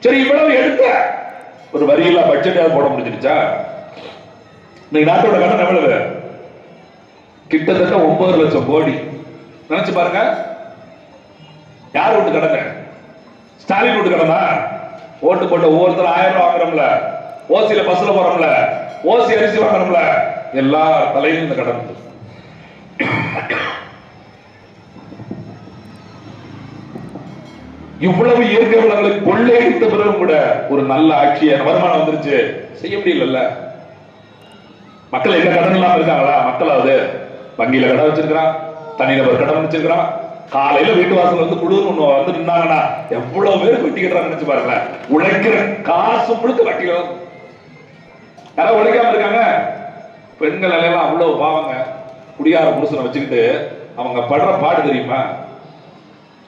சரி, இவ்வளவு எடுத்த ஒரு வரியில்லா பட்ஜெட் போட முடிஞ்சிருச்சா? இன்னைக்கு நாட்டோட கடன் எவ்வளவு? கிட்டத்தட்ட 9 லட்சம் கோடி. நினைச்சு பாருங்க. யார் வீட்டு கடனை? ஸ்டாலின் வீட்டு கடனா? ஓட்டு போட்ட ஒவ்வொருத்தரும் 1000 ரூபாய் வாங்குறோம்ல, ஓசியில பஸ்ல போறோம்ல, ஓசி அரிசி வாங்குறோம்ல, எல்லா தலையிலும் இந்த கடன். இவ்வளவு இயற்கை வளங்களை கொள்ளையடித்த பிறகும் கூட ஒரு நல்ல ஆட்சியை வருமானம் வந்துருச்சு, செய்ய முடியல. மக்கள் என்ன கடன் இல்லாம இருக்காங்களா? மக்களாவது வங்கியில கடன் வச்சிருக்கிறான், தனிநபர் கடன் வச்சிருக்கிறான். காலையில வீட்டு வாசல் வந்து குழு வந்து நின்னாங்கன்னா எவ்வளவு பேருக்கு வட்டி கட்டுறாங்க நினைச்சு பாருங்க. உழைக்கிற காசு முழுக்க வட்டியில யாராவது உழைக்காம இருக்காங்க? பெண்கள் எல்லாம் அவ்வளவு பாவங்க. குடியார புருஷனை வச்சுக்கிட்டு அவங்க படுற பாடு தெரியுமா?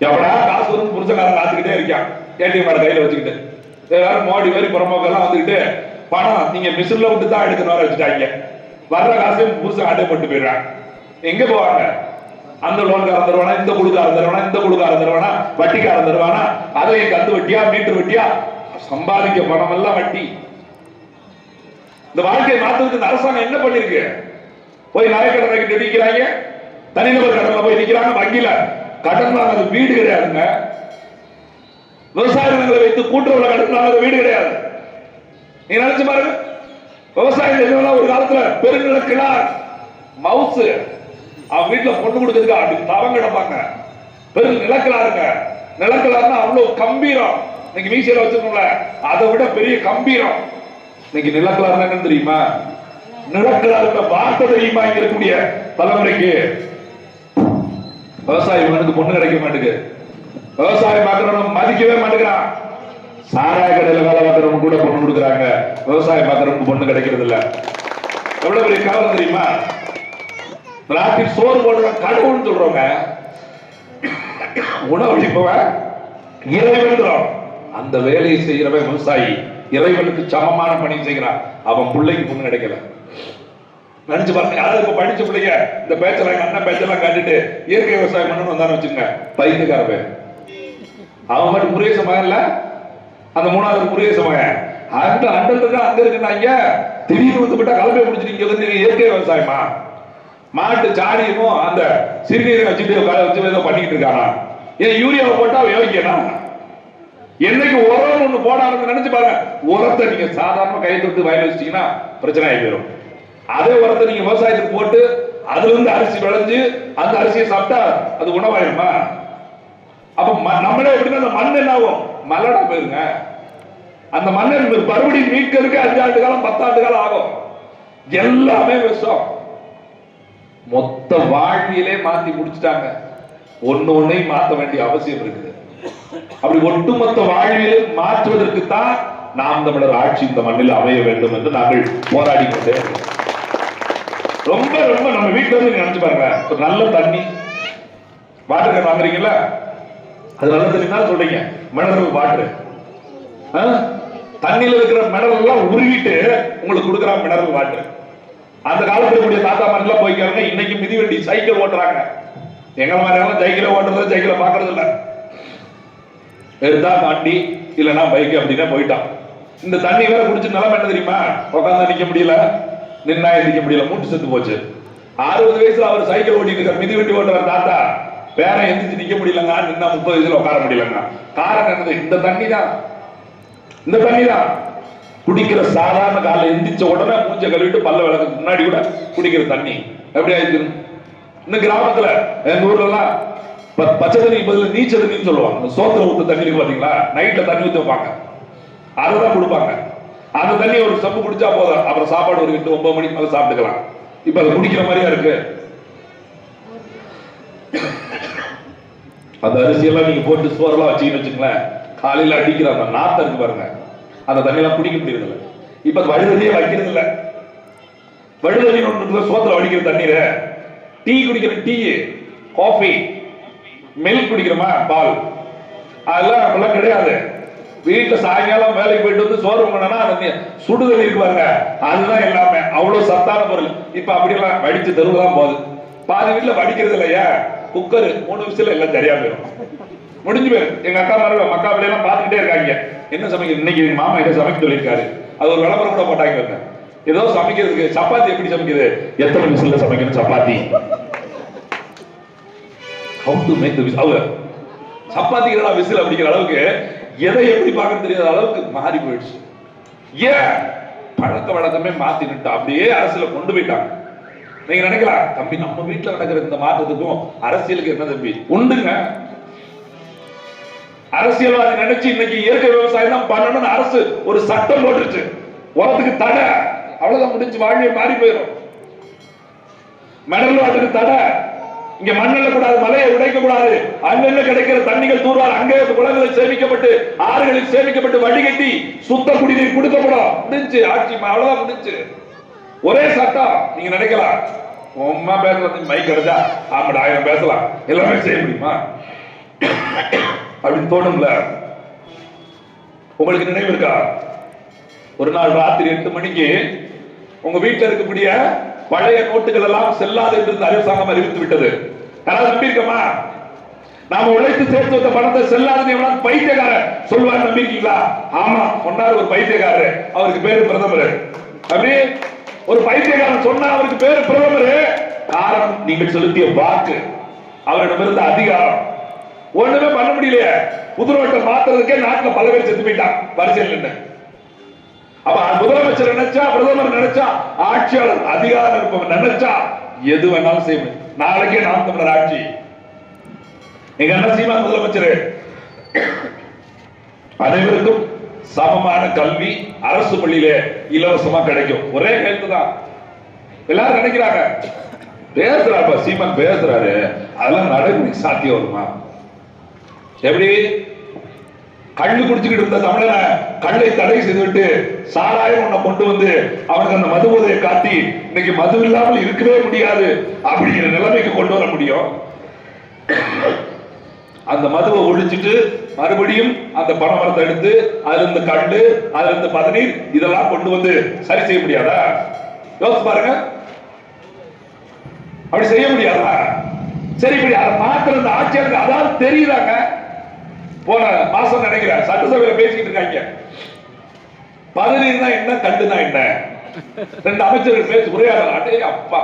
எவ்வளா காசு வந்து புருஷக்காரன் காத்துக்கிட்டே இருக்கான், ஏடிஎம் கார்டு கையில வச்சுக்கிட்டு. எல்லாரும் மோடி மாதிரி புறம்போக்கெல்லாம் வந்துக்கிட்டு பணம் நீங்க மிஷின்ல விட்டு தான் எடுக்கணும் வச்சுட்டாங்க. வர்ற காசையும் புருஷன் ஆட்டை போட்டு போயிடுறான். எங்க போவாங்க? அந்த லோன்காரன் தருவானா, இந்த குழுக்காரன் தருவானா, இந்த குழுக்காரன் தருவானா, வட்டிக்காரன் தருவானா, அதையும் கந்து வட்டியா மீட்டர் வட்டியா சம்பாதிக்க பணம் எல்லாம் வட்டி. இந்த வாழ்க்கையை மாத்துறதுக்கு இந்த அரசாங்கம் என்ன பண்ணிருக்கு? போய் நகைக்கடனை கிட்ட நிற்கிறாங்க, தனிநபர் கடன்ல போய் நிற்கிறாங்க, வங்கியில கடன் வாங்காத வீடு கிடையாதுங்க. விவசாய நிலங்களை வைத்து கூட்டுறவுல கடன் வாங்காத வீடு கிடையாது. நீங்க நினைச்சு பாருங்க. விவசாயம் ஒரு காலத்துல பெருநில கிளார் மவுசு அவன் வீட்டுல பொண்ணு கொடுக்கிறதுக்கு அப்படி தவம் கிடப்பாங்க. பெரும் நிலக்கிழாருங்க. நிலக்கிழாருன்னா அவ்வளவு கம்பீரம். இன்னைக்கு மீசையில வச்சிருக்கோம்ல, அதை விட பெரிய கம்பீரம். இன்னைக்கு நிலக்கிழாரு என்னன்னு தெரியுமா? நிலக்கிழாருன்ற வார்த்தை தெரியுமா? இங்க இருக்கக்கூடிய தலைமுறைக்கு விவசாய மகனுக்கு பொண்ணு கிடைக்க மாட்டேங்குது. விவசாய பார்க்கிறவன் மதிக்கவே மாட்டேங்கிறான். சாராய கடையில வேலை பார்க்கிறவங்க கூட பொண்ணு கொடுக்குறாங்க, விவசாய பார்க்கிறவங்க பொண்ணு கிடைக்கிறது இல்ல. எவ்வளவு பெரிய கவலை தெரியுமா? ராத்திரி சோறு போடுற கடவுள்னு சொல்றவங்க உணவளிப்பவன் இறைவன். அந்த வேலையை செய்கிறவன் விவசாயி, இறைவனுக்கு சமமான பணி செய்கிறான். அவன் பிள்ளைக்கு பொண்ணு கிடைக்கல. நினைச்சு பாருங்க. யாராவது இப்ப படிச்ச பிள்ளைங்க இந்த பேச்செல்லாம் அண்ணன் பேச்செல்லாம் காட்டிட்டு இயற்கை விவசாயம் பண்ணணும் வந்தான்னு வச்சுங்க, பைத்தியக்காரவே. அவன் மட்டும் முருகேச மகன் இல்ல, அந்த 3வது முருகேச மகன் அங்க அங்க இருக்குன்னாங்க. திடீர்னு வந்து விட்டா கலப்பை பிடிச்சிட்டு இங்க வந்து இயற்கை விவசாயமா? மாட்டு சாணியும் அந்த சிறுநீரை வச்சுட்டு வச்சு ஏதோ பண்ணிக்கிட்டு இருக்கானா? ஏன் யூரியாவை போட்டா யோகிக்கணும்? என்னைக்கு உரம் ஒண்ணு போடாம நினைச்சு பாருங்க. உரத்தை நீங்க சாதாரண கை தொட்டு வயல் வச்சிட்டீங்கன்னா பிரச்சனை ஆகி போயிடும். அதே உரத்தை நீங்க விவசாயத்துக்கு போட்டு அதுல இருந்து அரிசி விளைஞ்சு அந்த அரிசியை சாப்பிட்டா அது உணவாயிருமா? அப்ப நம்மளே எப்படின்னா அந்த மண் என்ன ஆகும்? மலடா போயிருங்க. அந்த மண்ணை மறுபடியும் மீட்கிறதுக்கு 5 ஆண்டு காலம் 10 ஆண்டு காலம் ஆகும். எல்லாமே விஷம். மொத்த வாழ்வியலே மாத்தி முடிச்சுட்டாங்க. ஒன்னையும் மாற்ற வேண்டிய அவசியம் இருக்குது. அப்படி ஒட்டுமொத்த வாழ்வியலை மாற்றுவதற்கு தான் நாம் தமிழர் ஆட்சி இந்த மண்ணில் அமைய வேண்டும் என்று நாங்கள் போராடி கொண்டே. ரொம்ப ரொம்ப நம்ம வீட்டுல இருந்து நினைச்சு பாருங்க. ஒரு நல்ல தண்ணி வாட்டர் கேன் வாங்குறீங்கல்ல, அது நல்ல தண்ணி தான் சொல்றீங்க. மினரல் வாட்டர், தண்ணியில இருக்கிற மினரல் எல்லாம் உருவிட்டு உங்களுக்கு கொடுக்குறாங்க மினரல் வாட்டர். அந்த காலத்துல கூடிய தாத்தா மாதிரி போய்க்காங்க. இன்னைக்கு மிதிவண்டி சைக்கிள் ஓட்டுறாங்க. எங்களை மாதிரி சைக்கிளை ஓட்டுறது, சைக்கிளை பாக்குறது இல்ல. எடுத்தா வண்டி இல்லைன்னா பைக் அப்படின்னா போயிட்டான். இந்த தண்ணி வேற குடிச்சு நிலைமை என்ன தெரியுமா? உட்காந்து நிக்க முடியல, நின்னா நிக்க முடியல, மூட்டு செத்து போச்சு. 60 வயசுல அவர் சைக்கிள் ஓட்டிட்டு இருக்கார், மிதிவண்டி ஓட்டுற தாத்தா. வேற எந்திரிச்சு நிக்க முடியலங்க, நின்னா 30 வயசுல உட்கார முடியலங்க. காரணம் என்னது? இந்த தண்ணி தான். இந்த தண்ணி தான் குடிக்கிற. சாதாரண காலைல எந்திரிச்ச உடனே மூஞ்ச கழுவிட்டு பல்ல விளக்கு முன்னாடி கூட குடிக்கிற தண்ணி எப்படி ஆயிடுச்சு? இந்த கிராமத்துல எங்க ஊர்ல எல்லாம் பச்சை தண்ணி பதில் நீச்சல் தண்ணின்னு சொல்லுவாங்க. சோத்துல ஊத்த தண்ணி பாத்தீங்களா? நைட்ல தண்ணி ஊத்தி வைப்பாங்க, அதைதான் கொடுப்பாங்க. அந்த தண்ணி ஒரு சப்பு குடிச்சா போதும், அப்புறம் சாப்பாடு ஒரு 8 9 மணிக்கு மேல சாப்பிட்டுக்கலாம். இப்ப அதை குடிக்கிற மாதிரியா இருக்கு. அந்த அரிசி எல்லாம் நீங்க போட்டு சோறெல்லாம் வச்சுக்கின்னு வச்சுங்களேன், காலையில அடிக்கிற அந்த நாத்தம் இருக்கு பாருங்க, அந்த தண்ணியெல்லாம் குடிக்க முடியறதில்ல. இப்ப வழுதலியே வைக்கிறது இல்ல. வழுதலி ஒன்று சோத்துல வடிக்கிற தண்ணீரை, டீ குடிக்கிற டீ, காஃபி, மில்க் குடிக்கிறோமா பால், அதெல்லாம் அப்பெல்லாம் கிடையாது. வீட்டுல சாயங்காலம் வேலைக்கு போயிட்டு வந்து சோறு பண்ணனா சுடுதண்ணி இருக்கு பாருங்க, அதுதான் எல்லாமே. அவ்வளவு சத்தான பொருள். இப்ப அப்படியெல்லாம் வடிச்சு தெருவுதான் போகுது. பாதி வீட்டுல வடிக்கிறது இல்லையா, குக்கர் 3 விசில் எல்லாம் சரியா போயிடும், முடிஞ்சு போயிடும். எங்க அக்கா மாதிரி மக்கா பிள்ளைலாம் பார்த்துக்கிட்டே இருக்காங்க, என்ன சமைக்க இன்னைக்கு மாமா இதை சமைக்க சொல்லியிருக்காரு, அது ஒரு விளம்பரம் கூட போட்டாங்க. ஏதோ சமைக்கிறதுக்கு சப்பாத்தி எப்படி சமைக்குது, எத்தனை விசில்ல சமைக்கணும் chapati, how to make the whistle, சப்பாத்திக்கு விசில் அப்படிங்கிற அளவுக்கு எதை எப்படி பார்க்க தெரியாத அளவுக்கு மாறி போயிடுச்சு. ஏன் பழக்க வழக்கமே மாத்தினுட்டா அப்படியே அரசியல கொண்டு போயிட்டாங்க. நீங்க நினைக்கலாம், தம்பி நம்ம வீட்டுல நடக்கிற இந்த மாற்றத்துக்கும் அரசியலுக்கு என்ன தம்பி உண்டுங்க. அரசியல்வாதி நினைச்சு இன்னைக்கு இயற்கை விவசாயம் தான் பண்ணணும்னு அரசு ஒரு சட்டம் போட்டுருச்சு, உரத்துக்கு தடை, அவ்வளவுதான் முடிஞ்சு, வாழ்வே மாறி போயிடும். மினரல் வாட்டருக்கு தடை, இங்க மண்ணல்ல கூடாது, மலையை உடைக்க கூடாது, அங்கங்க கிடைக்கிற தண்ணிகள் தூர்வார் அங்கே குளங்களில் சேமிக்கப்பட்டு ஆறுகளில் சேமிக்கப்பட்டு வடிகட்டி சுத்த குடிநீர் கொடுக்கப்படும். முடிஞ்சு ஆட்சி, அவ்வளவுதான் முடிஞ்சு. ஒரே சட்டம். நீங்க நினைக்கலாம் உமா பேசுறது மைக் கிடைச்சா ஆமாடா 1000 பேசலாம், எல்லாமே செய்ய முடியுமா அப்படின்னு தோணும்ல. உங்களுக்கு நினைவு இருக்கா, ஒரு நாள் ராத்திரி 8 மணிக்கு உங்க வீட்டில் இருக்கக்கூடிய பழைய நோட்டுகள் எல்லாம் செல்லாது என்று அரசாங்கம் அறிவித்து விட்டது. யாராவது நம்பி இருக்கமா? நாம உழைத்து சேர்த்து வந்த பணத்தை செல்லாதுன்னு எவனாவது பைத்தியக்காரர் சொல்வார், நம்பி இருக்கீங்களா? ஆமா சொன்னார் ஒரு பைத்தியக்காரர், அவருக்கு பேரு பிரதமர். அப்படி ஒரு பைத்தியக்காரன் சொன்னா அவருக்கு பேரு பிரதமர். காரணம், நீங்கள் செலுத்திய வாக்கு, அவரிடமிருந்த அதிகாரம். ஒண்ணுமே பண்ண முடியலையே. புதுரோட்டை மாத்துறதுக்கே நாட்டில் பல பேர் செத்து போயிட்டான் வரிசையில் நின்று. அப்ப முதலமைச்சர் நினைச்சா, பிரதமர் நினைச்சா, ஆட்சியாளர் அதிகாரம் இருப்பவன் நினைச்சா எது வேணாலும் செய்ய முடியும். நாளைக்கே நாம் தமிழர் ஆட்சி. எங்க அண்ணன் சீமான் முதலமைச்சர், அனைவருக்கும் சமமான கல்வி அரசு பள்ளியில இலவசமா கிடைக்கும். ஒரே கையெழுத்து தான். எல்லாரும் நினைக்கிறாங்க, பேசுறாரு சீமான் பேசுறாரு, அதெல்லாம் நடைமுறை சாத்தியம் வருமா? எப்படி கள்ளு குடிச்சுக்கிட்டு இருந்த தமிழனை கல்லை தடை செய்துவிட்டு சாராயம் ஒன்ன கொண்டு வந்து அவனுக்கு அந்த மது போதையை காட்டி இன்னைக்கு மது இல்லாமல் இருக்கவே முடியாது அப்படிங்கிற நிலைமைக்கு கொண்டு வர முடியும். அந்த மதுவை ஒழிச்சிட்டு மறுபடியும் அந்த பனைமரத்தை எடுத்து அதுல இருந்து கல்லு, அதுல இருந்து பதநீர் இதெல்லாம் கொண்டு வந்து சரி செய்ய முடியாதா? யோசிச்சு பாருங்க. அப்படி செய்ய முடியாதா? சரி, இப்படி அதை மாத்திர அந்த ஆட்சியாளருக்கு அதாவது தெரியுதாங்க. போன மாசம் நினைக்கிறேன் சட்டசபையில பேசிக்கிட்டு இருக்காங்க, பதநீர்னா என்ன, கண்டுனா என்ன, 2 அமைச்சர்கள் பேசி உரையாடல். அப்பா,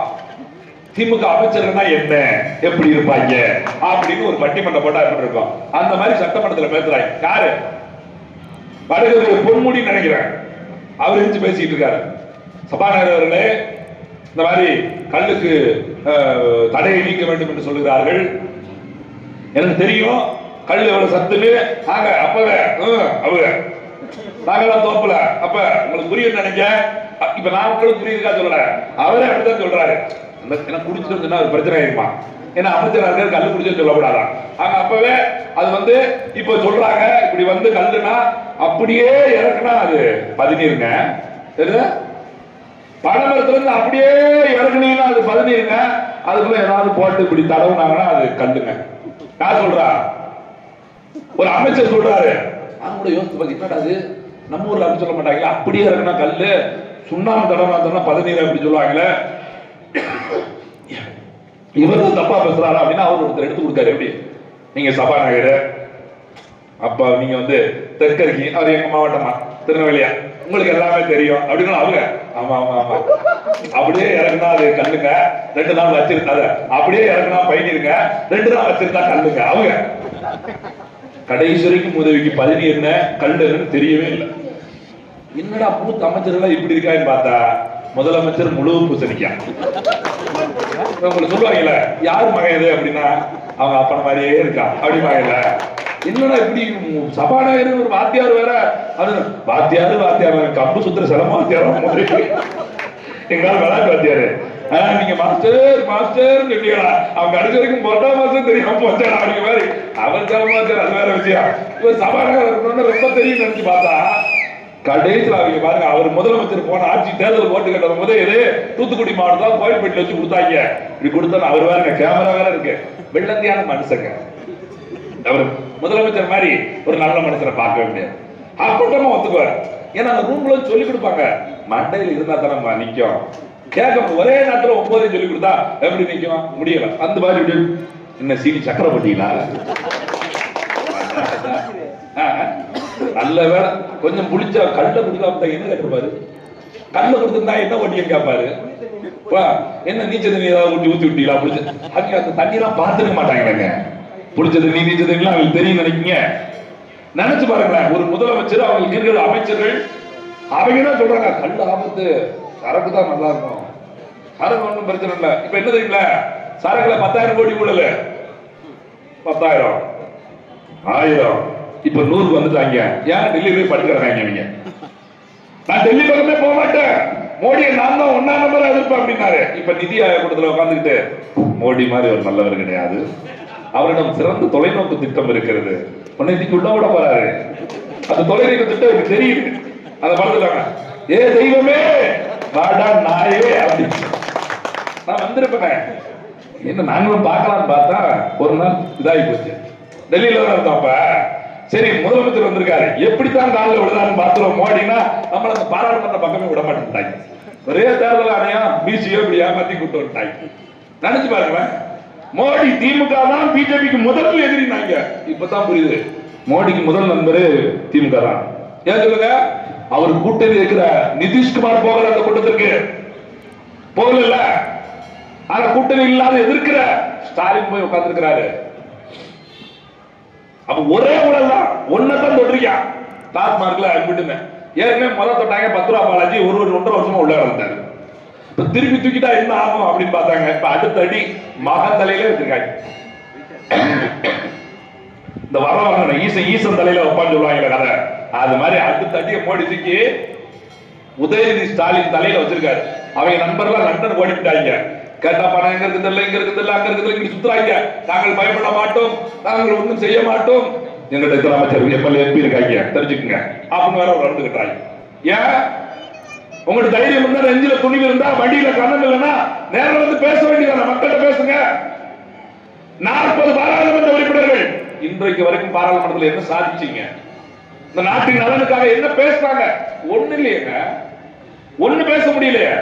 திமுக அமைச்சர்கள்னா என்ன, எப்படி இருப்பாங்க அப்படின்னு ஒரு பட்டிமன்றம் போட்டா எப்படி இருக்கும், அந்த மாதிரி சட்டமன்றத்தில் பேசுறாங்க. யாரு? வடகரை பொன்முடி நினைக்கிறேன், அவர் இருந்து பேசிட்டு இருக்காரு. சபாநாயகர் அவர்களே, இந்த மாதிரி கல்லுக்கு தடையை நீக்க வேண்டும் என்று சொல்லுகிறார்கள். எனக்கு தெரியும் கல் எவ்வளவு சத்துன்னு. நாங்க அப்பவே அவங்க நாங்கெல்லாம் தோப்பல, அப்ப உங்களுக்கு புரியும் நினைக்க. இப்ப நான் உங்களுக்கு புரியுதுக்கா சொல்லல, அவரே அப்படித்தான் சொல்றாரு. எனக்கு குடிச்சிட்டு சொன்னா ஒரு பிரச்சனை ஆயிருமா, ஏன்னா அமைச்சராக கல்லு குடிச்சு சொல்லக்கூடாதான். ஆனா அப்பவே அது வந்து இப்ப சொல்றாங்க, இப்படி வந்து கல்லுனா அப்படியே இறக்குனா அது பதநீருங்க. தெரியுது? பனைமரத்துல இருந்து அப்படியே இறக்குனீங்கன்னா அது பதநீருங்க. அதுக்குள்ள ஏதாவது போட்டு இப்படி தடவுனாங்கன்னா அது கல்லுங்க. யார் சொல்றா? ஒரு அமைச்சர் சொல்றாரு. நான் கூட யோசித்து பார்த்து, என்னடா அது நம்ம ஊர்ல அப்படி சொல்ல மாட்டாங்களா, அப்படியே இருக்குன்னா கல்லு, சுண்ணாம்பு தடவை பதநீர் அப்படி சொல்லுவாங்களே, இவரு தப்பா பேசுறாரு அப்படின்னா அவர் ஒருத்தர் எடுத்து கொடுத்தாரு. எப்படி நீங்க சபாநாயகர், அப்ப நீங்க வந்து தெற்கருக்கி, அவர் எங்க மாவட்டமா திருநெல்வேலியா, உங்களுக்கு எல்லாமே தெரியும் அப்படின்னு அவங்க ஆமா ஆமா ஆமா அப்படியே இறக்குனா அது கல்லுங்க, 2 நாள் வச்சிருக்காத, அப்படியே இறக்குனா பைனிருங்க, 2 நாள் வச்சிருந்தா கல்லுங்க. அவங்க கடைசி வரைக்கும் உதவிக்கு பதநீர் என்ன கல்லுன்னு தெரியவே இல்லை. என்னடா மூத்த அமைச்சர்கள் இப்படி இருக்கான்னு பார்த்தா முதலமைச்சர் முழு பூசணிக்கா. உங்களுக்கு சொல்லுவாங்கல்ல, யார் மகன் இது அப்படின்னா அவங்க அப்பன மாதிரியே இருக்கா அப்படிமாங்கல்ல. என்னடா இப்படி சபாநாயகர் ஒரு வாத்தியார் வேற, அது வாத்தியாரு கம்பு சுத்திர சிலமா வாத்தியாரம், எங்களால் விளையாட்டு வாத்தியாரு நீங்க மாஸ்டர் மாஸ்டர் கேட்டீங்களா, அவங்க அடிச்ச வரைக்கும் பொட்டா மாஸ்டர் தெரியும் போச்சா அப்படிங்க மாதிரி அவர் ஜெயமாஸ்டர். அது வேற விஷயம். இவர் சபாநாயகர் இருக்கணும்னு ரொம்ப தெரியும் நினைச்சு பார்த்தா கடைசியில் அவங்க பாருங்க, அவர் முதலமைச்சர் போன ஆட்சி தேர்தல் ஓட்டு கட்ட போது இது தூத்துக்குடி மாவட்டம் கோயில்பேட்டில் வச்சு கொடுத்தாங்க. இப்படி கொடுத்தா அவர் வேற கேமரா வேற இருக்கு. வெள்ளந்தியான மனுஷங்க. அவர் முதலமைச்சர் மாதிரி ஒரு நல்ல மனுஷனை பார்க்கவே முடியாது. அப்பட்டமா ஒத்துக்குவார். ஏன்னா அந்த ரூம்ல சொல்லி கொடுப்பாங்க, மண்டையில் இருந்தா தானே நிக்கும். கேட்க ஒரே நேரத்தில் 9 சொல்லி கொடுத்தா எப்படி நிக்கும்? முடியல. அந்த மாதிரி என்ன சீனி சக்கரை போட்டீங்களா? நல்ல வேலை கொஞ்சம் புளிச்சா கல்ல குடிக்காம என்ன கேட்டுப்பாரு. கல்ல கொடுத்துருந்தா என்ன ஓட்டியும் கேட்பாரு. என்ன நீச்சல் தண்ணி ஏதாவது ஊற்றி ஊற்றி விட்டீங்களா? புளிச்ச அவங்க அந்த தண்ணியெல்லாம் பார்த்துக்க மாட்டாங்க. புளிச்ச தண்ணி நீச்சல் தண்ணிலாம் அவங்களுக்கு தெரியும் நினைக்கீங்க. நினைச்சு பாருங்களேன், ஒரு முதலமைச்சர் அவங்களுக்கு இருக்கிற அமைச்சர்கள் அவங்க தான் சொல்றாங்க கல்ல ஆபத்து, சரக்கு தான் நல்லா இருக்கும், சரக்கு ஒன்றும் பிரச்சனை இல்லை. இப்ப என்ன தெரியுங்கள, சரக்குல 10,000 கோடி ஊழல், 10,000 1000 இப்ப 100 வந்துட்டாங்க. ஏன் டெல்லி போய் படுக்கிறாங்க நீங்க? நான் டெல்லி பக்கமே போக மாட்டேன், மோடியை நான் தான் 1ஆம் நம்பர் எதிர்ப்பேன் அப்படின்னாரு. இப்ப நிதி ஆயோக் கூட்டத்தில் உட்காந்துக்கிட்டு மோடி மாதிரி ஒரு நல்லவர் கிடையாது, அவரிடம் சிறந்த தொலைநோக்கு திட்டம் இருக்கிறது, உன்னை இன்னைக்கு உள்ள விட போறாரு. அந்த தொலைநோக்கு திட்டம் எனக்கு தெரியுது. அதை மறந்துட்டாங்க. ஏ தெய்வமே வாடா நாயே அப்படின்னு நான் வந்திருப்பேன். என்ன நாங்களும் பார்க்கலாம்னு பார்த்தா ஒரு நாள் இதாகி போச்சு. டெல்லியில தான் இருந்தோம். அப்ப சரி முதலமைச்சர் வந்திருக்காரு, எப்படித்தான் காலில் விடுதான்னு பார்த்துருவோம் மோடினா நம்மள அந்த பாராளுமன்ற பக்கமே விட மாட்டேன்ட்டாங்க. ஒரே தேர்தல் ஆணையம் பிசியோ இப்படி ஏமாத்தி கூட்டு வந்துட்டாங்க. நினைச்சு பாருங்களேன், மோடி திமுக தான் பிஜேபிக்கு முதல் எதிரினாங்க. இப்பதான் புரியுது, மோடிக்கு முதல் நண்பரு திமுக தான். ஏன் சொல்லுங்க, அவர் கூட்டணி இருக்கிற நிதிஷ்குமார் போகல அந்த கூட்டத்திற்கு, போகல. ஆனா கூட்டணி இல்லாத எதிர்க்கிற ஸ்டாலின் போய் உட்கார்ந்து இருக்கிறாரு. அப்ப ஒரே ஊழல் தான், ஒன்னதான் தொட்டிருக்கா டாஸ்மார்க்ல அட்மிட்டுன்னு. ஏற்கனவே முதல் தொட்டாங்க 10 ரூபா பாலாஜி, ஒரு 1.5 வருஷமா உள்ள வந்தாரு. இப்ப திருப்பி தூக்கிட்டா என்ன ஆகும் அப்படின்னு பார்த்தாங்க. இப்ப அடுத்த அடி மகன் தலையில வச்சிருக்காங்க. இந்த வர ஈசன் தலையில வைப்பான்னு சொல்லுவாங்க கதை, அது மாதிரி அடுத்த அடியை மோடி தூக்கி உதயநிதி ஸ்டாலின் தலையில வச்சிருக்காரு. அவங்க நண்பர்லாம் லண்டன் ஓடிட்டாங்க. கேட்டா பணம் எங்க இருக்குது, இங்க இருக்குது, அங்க இருக்குது, இங்க சுத்துறாங்க. நாங்கள் பயப்பட மாட்டோம், நாங்கள் ஒன்றும் செய்ய மாட்டோம், எங்கிட்ட இருக்கிற அமைச்சர் எம்எல்ஏ எம்பி இருக்காங்க தெரிஞ்சுக்குங்க அப்படின்னு வேற ஒரு ரவுண்டு கட்டுறாங்க. ஏன் உங்களுக்கு தைரியம் இருந்தா, நெஞ்சில துணிவு இருந்தா, வண்டியில கண்ணம் இல்லைன்னா நேரில் வந்து பேச வேண்டியதான, மக்கள்கிட்ட பேசுங்க. 40 பாராளுமன்ற உறுப்பினர்கள் இன்றைக்கு வரைக்கும் பாராளுமன்றத்தில் என்ன சாதிச்சீங்க? இந்த நாட்டின் நலனுக்காக என்ன பேசுறாங்க? ஒண்ணு இல்லையங்க, ஒண்ணு பேச முடியலையே.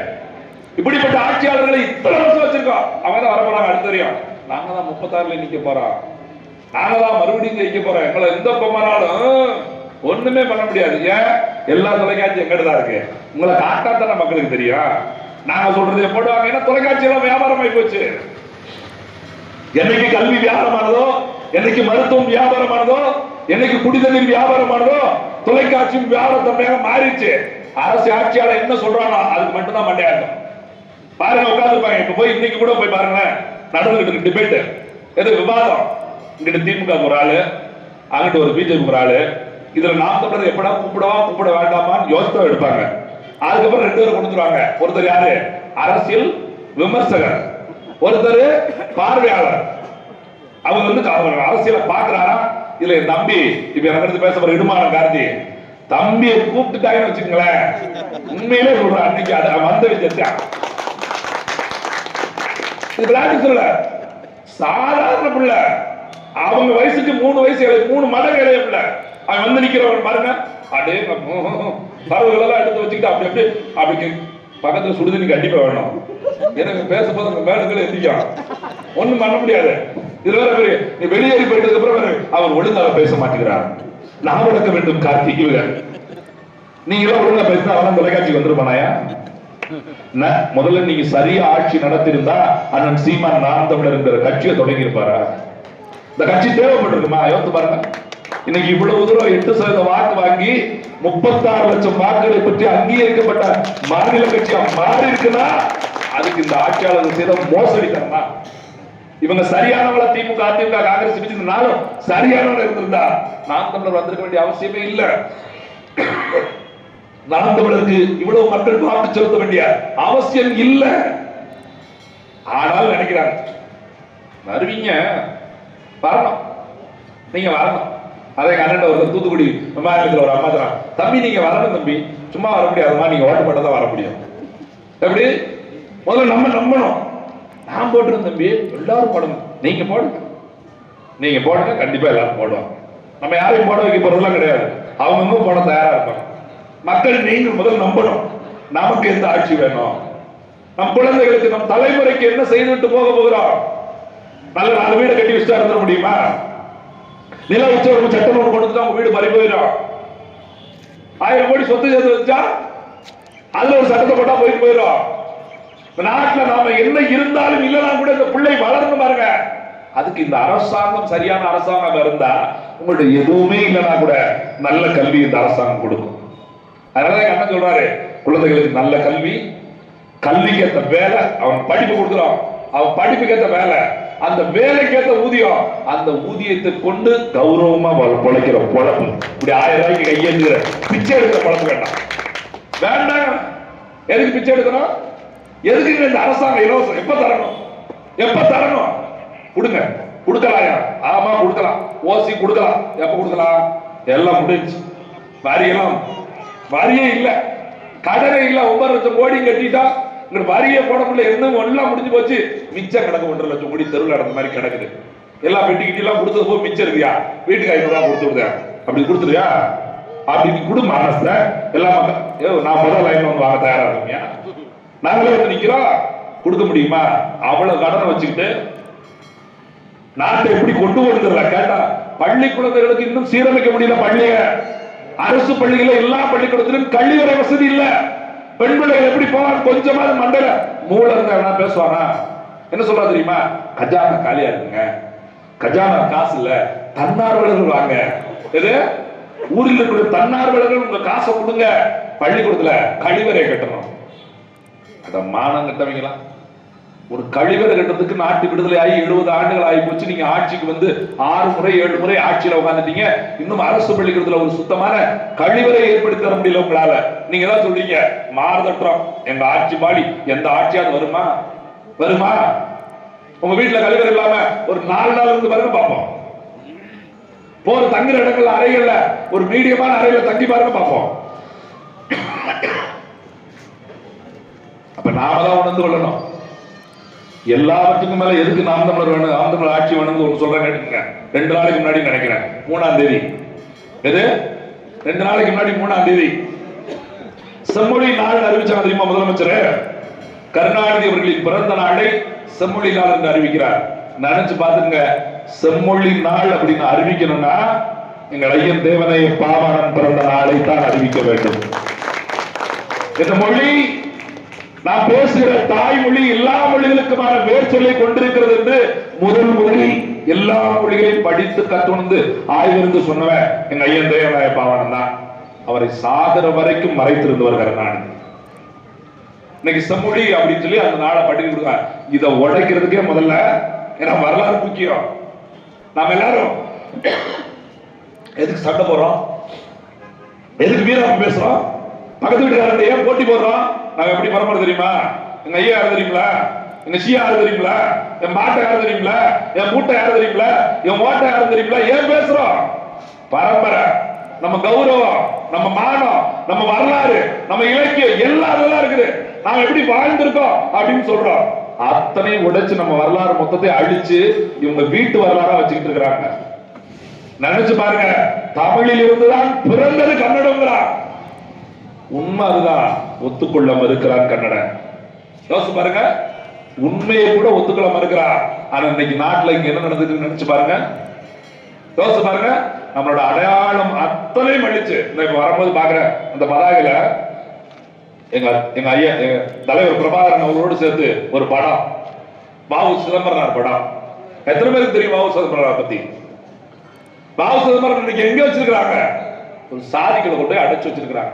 இப்படிப்பட்ட ஆட்சியாளர்களை இத்தனை வருஷம் வச்சிருக்கோம். அவங்க தான் வரப்போறாங்க. அடுத்த தெரியும், நாங்க தான் 36ல நிக்க போறோம், நாங்க தான் மறுபடியும் ஜெயிக்க போறோம், எங்களை எந்த பொம்மனாலும் ஒண்ணுமே பண்ண முடியாது. ஏன் எல்லா தொலைக்காட்சி எங்கிட்ட தான் இருக்கு, உங்களை காட்டா தானே மக்களுக்கு தெரியும். நாங்க சொல்றதை போடுவாங்க. ஏன்னா தொலைக்காட்சி எல்லாம் வியாபாரம் ஆகி போச்சு. என்னைக்கு கல்வி வியாபாரமானதோ, என்னைக்கு மருத்துவம் வியாபாரமானதோ, என்னைக்கு குடிநீர் வியாபாரமானதோ, தொலைக்காட்சியும் வியாபாரத்தன்மையாக மாறிடுச்சு. அரசு ஆட்சியாளர் என்ன சொல்றானோ அதுக்கு மட்டும்தான் மண்டையா இருக்கும். பாருங்க உட்காந்துருப்பாங்க. இப்ப போய் இன்னைக்கு கூட போய் பாருங்க, நடந்துகிட்டு இருக்கு டிபேட், எது விவாதம். இங்கிட்ட திமுக ஒரு ஆளு, அங்கிட்ட ஒரு பிஜேபி ஒரு ஆளு. இதுல நாம் தமிழர் எப்படா கூப்பிடவா கூப்பிட வேண்டாமான்னு யோசித்து எடுப்பாங்க. அதுக்கப்புறம் 2 பேரும் கொடுத்துருவாங்க. ஒருத்தர் யாரு, அரசியல் விமர்சகர், ஒருத்தர் பார்வையாளர். அவங்க வந்து அரசியலை பாக்குறாரா, இல்ல என் தம்பி இப்ப எனக்கு பேச போற இடுமான கார்த்தி தம்பியை கூப்பிட்டுட்டாங்கன்னு வச்சுக்கங்களேன், உண்மையிலே சொல்றேன், அன்னைக்கு அது வந்த விஷயத்தான் சொல்ல. சாதாரண பிள்ளை, அவங்க வயசுக்கு 3 வயசு 3 மடங்கு இளைய பிள்ளை. அவன் வந்து நிக்கிறவன் பாருங்க, அடே பறவைகளெல்லாம் எடுத்து வச்சுக்கிட்டு அப்படி அப்படி அப்படி பக்கத்துல சுடுதண்ணி கண்டிப்பா வேணும். எனக்கு பேசும்போது அந்த மேடங்களை எதிர்க்கும், ஒண்ணும் பண்ண முடியாது. இது வேற பெரிய, நீ வெளியேறி போயிட்டதுக்கு அப்புறம் அவர் ஒழுங்காக பேச மாட்டேங்கிறார். நான் வளர்க்க வேண்டும் கார்த்திக். இவங்க நீங்க எல்லாம் ஒழுங்கா பேசினா அவன் தொலைக்காட்சிக்கு வந்துருப்பானாயா? முதல்ல நீங்க சரியா ஆட்சி நடத்திருந்தா அண்ணன் சீமான் நாம் தமிழர் என்கிற கட்சியை தொடங்கி இருப்பாரா? இந்த கட்சி தேவைப்பட்டிருக்குமா? யோசித்து பாருங்க. இன்னைக்கு இவ்வளவு தூரம் 8% வாக்கு வாங்கி 36 லட்சம் வாக்குகளை பற்றி அங்கீகரிக்கப்பட்ட மாநில கட்சியா மாறி இருக்குன்னா அதுக்கு இந்த ஆட்சியாளர்கள் செய்த மோசடி தானா? இவங்க சரியானவங்கள திமுக அதிமுக காங்கிரஸ் பிடிச்சிருந்தாலும் சரியானவங்க இருந்திருந்தா நாம் தமிழர் வந்திருக்க வேண்டிய அவசியமே இல்ல. நாம் தமிழருக்கு இவ்வளவு மக்கள் வாக்கு செலுத்த வேண்டிய அவசியம் இல்ல. ஆனால் நினைக்கிறாங்க வருவீங்க, வரணும், நீங்க வரணும். அதே அண்ணன் ஒரு தூத்துக்குடி விமானத்தில் ஒரு அம்மா தான், தம்பி நீங்க வரணும் தம்பி, சும்மா வர முடியாதுமா, நீங்க ஓட்டு போட்டதான் வர முடியும். எப்படி முதல்ல நம்ம நம்பணும். நான் போட்டுருந்தேன் தம்பி, எல்லாரும் போடணும், நீங்க போடுங்க, நீங்க போடுங்க, கண்டிப்பா எல்லாரும் போடுவாங்க. நம்ம யாரையும் போட வைக்க போறதெல்லாம் கிடையாது, அவங்க போட தயாரா இருப்பாங்க. மக்கள் நீங்கள் முதல் நம்பணும், நமக்கு எந்த ஆட்சி வேணும், நம் குழந்தைகளுக்கு நம் தலைமுறைக்கு என்ன செய்துவிட்டு போக போகிறோம். நல்ல 4 வீடு கட்டி வச்சுட்டா இருந்துட முடியுமா? நில உச்சவரம்பு சட்டம் ஒன்று கொடுத்து அவங்க வீடு பறி போயிடும். 1000 கோடி சொத்து சேர்த்து வச்சா அதுல ஒரு சட்டத்தை போட்டா போயிட்டு போயிடும். நாட்டில் நாம என்ன இருந்தாலும் இல்லைன்னா கூட இந்த பிள்ளை வளர்ந்து பாருங்க. அதுக்கு இந்த அரசாங்கம் சரியான அரசாங்கம் இருந்தா உங்கள்ட்ட எதுவுமே இல்லைன்னா கூட நல்ல கல்வி இந்த அரசாங்கம் கொடுக்கும். அதனால அண்ணன் சொல்றாரு, குழந்தைகளுக்கு நல்ல கல்வி, கல்விக்கு ஏற்ற வேலை, அவன் படிப்பு கொடுக்குறோம், அவன் படிப்புக்கு ஏற்ற வேலை, அந்த வேலைக்கு ஏற்ற ஊதியம், அந்த ஊதியத்தை கொண்டு கௌரவமா பொழைக்கிற பொழப்பு. இப்படி 1000 ரூபாய்க்கு கையெழுந்துற பிச்சை எடுக்கிற பொழப்பு வேண்டாம், வேண்டாம். எதுக்கு பிச்சை எடுக்கணும்? எதுக்கு இந்த அரசாங்கம் இலவசம் எப்ப தரணும்? எப்ப தரணும்? கொடுங்க, கொடுக்கலாம், ஆமா கொடுக்கலாம், ஓசி கொடுக்கலாம், எப்ப கொடுக்கலாம்? எல்லாம் முடிஞ்சு, வரியெல்லாம் வரியே இல்ல, கடனே இல்ல, 9 லட்சம் கோடி கட்டிட்டா வரியே போட முடியல, எல்லாம் முடிஞ்சு போச்சு, மிச்சம் கிடக்கு 1.5 லட்சம் கோடி தெருவில் நடந்த மாதிரி கிடக்குது. எல்லாம் பெட்டி கிட்டி எல்லாம் கொடுத்தது போய் மிச்சம் இருக்குயா, வீட்டுக்கு 500 ரூபாய் கொடுத்து விடுதேன், அப்படி கொடுத்துருயா, அப்படி குடு மனசுல எல்லாம். நான் முதல் லைன்ல வந்து வாங்க தயாரா இருக்கீங்க, நாங்களே வந்து நிக்கிறோம், கொடுக்க முடியுமா? அவ்வளவு கடனை வச்சுக்கிட்டு நாட்டை எப்படி கொண்டு வருதுல கேட்டா, பள்ளி குழந்தைகளுக்கு இன்னும் சீரமைக்க முடியல. பள்ளிய அரசு பள்ளிகள எல்லா பள்ளிக்கூடத்திலும் கழிவறை வசதி இல்ல. பெண் பிள்ளைகள் எப்படி போவாங்க? கொஞ்சமாவது மண்டல மூளை இருந்தா பேசுவானா? என்ன சொல்றா தெரியுமா? கஜானா காலியா இருக்குங்க, கஜானா காசு இல்ல, தன்னார்வலர்கள் வாங்க. எது? ஊரில் இருக்கிற தன்னார்வலர்கள் உங்க காசை கொடுங்க, பள்ளிக்கூடத்துல கழிவறை கட்டணும். அத மானம் கட்டவங்களா? ஒரு கழிவறை கட்டத்துக்கு நாட்டு விடுதலை ஆகி 70 ஆண்டுகள் ஆகி போச்சு. நீங்க ஆட்சிக்கு வந்து 6 முறை 7 முறை ஆட்சியில உட்காந்துட்டீங்க, இன்னும் அரசு பள்ளிக்கூடத்துல ஒரு சுத்தமான கழிவறை ஏற்படுத்தி தர முடியல உங்களால. நீங்க தான் சொல்றீங்க மாறுதற்றம், எங்க ஆட்சி பாடி எந்த ஆட்சியாவது வருமா? வருமா? உங்க வீட்டுல கழிவறை இல்லாம ஒரு 4 நாள் இருந்து பாருங்க பாப்போம். போற தங்குற இடங்கள்ல அறைகள்ல ஒரு மீடியமான அறையில தங்கி பாருங்க பாப்போம். அப்ப நாம தான் உணர்ந்து கொள்ளணும். எல்லாவற்றுக்கும் மேல எதுக்கு நாம் தமிழர் வேணும், நாம் தமிழர் ஆட்சி வேணும்னு ஒரு சொல்றேன் கேட்டுங்க. 2 நாளைக்கு முன்னாடி நினைக்கிறேன் 3ஆம் தேதி, எது 2 நாளைக்கு முன்னாடி 3ஆம் தேதி செம்மொழி நாள் அறிவிச்சாங்க தெரியுமா? முதலமைச்சர் கருணாநிதி அவர்களின் பிறந்த நாளை செம்மொழி நாள் என்று அறிவிக்கிறார். நினைச்சு பாத்துங்க, செம்மொழி நாள் அப்படின்னு அறிவிக்கணும்னா எங்கள் ஐயன் தேவனை பாவாணன் பிறந்த நாளை தான் அறிவிக்க வேண்டும். இந்த மொழி நான் பேசுகிற தாய்மொழி எல்லா மொழிகளுக்குமான வேர் சொல்லை கொண்டிருக்கிறது என்று முதலில் எல்லா மொழிகளையும் படித்து கற்றுணர்ந்து ஆய்விருந்து சொன்னவன் எங்க ஐயன் தேவநாய பாவாணன் தான். அவரை சாகர வரைக்கும் மறைத்திருந்தவர் கருணாநிதி. இன்னைக்கு செம்மொழி அப்படின்னு சொல்லி அந்த நாளை படிக்க கொடுங்க. இதை உடைக்கிறதுக்கே முதல்ல ஏன்னா வரலாறு முக்கியம். நாம எல்லாரும் எதுக்கு சண்டை போடுறோம்? எதுக்கு வீரம் பேசுறோம்? பக்கத்து வீட்டுக்காரன் ஏன் போட்டி போடுறோம்? நாங்க எப்படி பரம்பரை தெரியுமா? எங்க ஐயா யாரு தெரியுங்களா? எங்க சியா யாரு தெரியுங்களா? என் மாட்டை யாரு தெரியுங்களா? என் மூட்டை யாரு தெரியுங்களா? என் ஓட்டை யாரு தெரியுங்களா? ஏன் பேசுறோம்? பரம்பரை, நம்ம கௌரவம், நம்ம மானம், நம்ம வரலாறு, நம்ம இலக்கியம் எல்லாம் அதெல்லாம் இருக்குது. நாம எப்படி வாழ்ந்திருக்கோம் அப்படின்னு சொல்றோம். அத்தனை உடைச்சு நம்ம வரலாறு மொத்தத்தை அழிச்சு இவங்க வீட்டு வரலாறா வச்சுக்கிட்டு இருக்கிறாங்க. நினைச்சு பாருங்க, தமிழில் இருந்துதான் பிறந்தது கன்னடங்கிறான். உண்மை அதுதான், ஒத்துக்கொள்ள மறுக்கிறான் கன்னடன். யோசிச்சு பாருங்க, உண்மையை கூட ஒத்துக்கொள்ள மறுக்கிறான். ஆனா இன்னைக்கு நாட்டுல இங்க என்ன நடந்துட்டு நினைச்சு பாருங்க, யோசிச்சு பாருங்க. நம்மளோட அடையாளம் அத்தனையும் அழிச்சு இப்ப வரும்போது பாக்குறேன் அந்த பதாகையில எங்க ஐயா தலைவர் பிரபாகரன் அவர்களோடு சேர்த்து ஒரு படம், வாவு சிதம்பரனார் படம். எத்தனை பேருக்கு தெரியும் வாவு சிதம்பரனார் பத்தி? வாவு சிதம்பரம் இன்னைக்கு எங்க வச்சிருக்கிறாங்க? ஒரு சாதிக்குள்ள கொண்டு போய் அடைச்சு வச்சிருக்கிறாங்க.